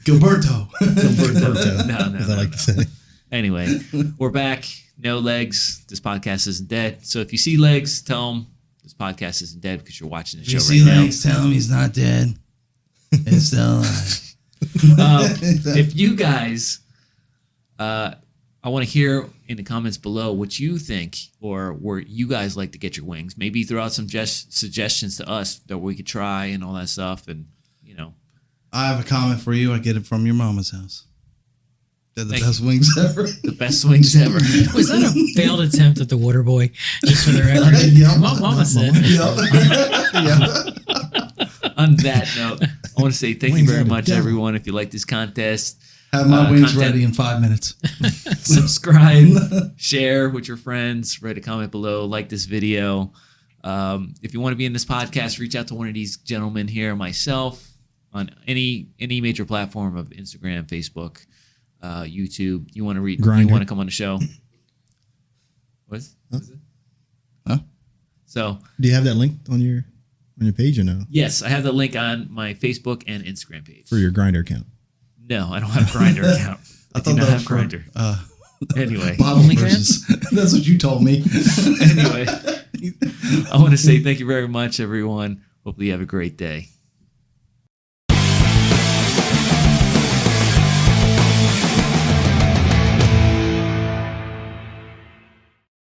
Gilberto. Gilberto, No, as I like to say. Anyway, we're back. No legs. This podcast isn't dead. So if you see legs, tell them this podcast isn't dead because you're watching the If you show see right now. legs, tell him he's not dead. It's still alive. If you guys, I want to hear in the comments below what you think or where you guys like to get your wings. Maybe throw out some suggestions to us that we could try and all that stuff. And, I have a comment for you. I get it from your mama's house. They're the Thank best wings ever. the best wings ever. Was that a failed attempt at the water boy? Just for the record. Yep. My mama said. On that note, I want to say thank you Wings very are the much, devil. everyone. If you like this contest, Have my wings content. ready in 5 minutes. subscribe, share with your friends, write a comment below, like this video. If you want to be in this podcast, reach out to one of these gentlemen here, myself, on any major platform of Instagram, Facebook, YouTube. You want to read? You Grindr. want to come on the show? What is it? Huh? So Do you have that link on your page or no? yes, I have the link on my Facebook and Instagram page. For your Grinder account. No, I don't have a Grindr account. I do not that have was for, Grindr. Anyway, bottle OnlyFans? versus. That's what you told me. anyway, I want to say thank you very much, everyone. Hopefully you have a great day.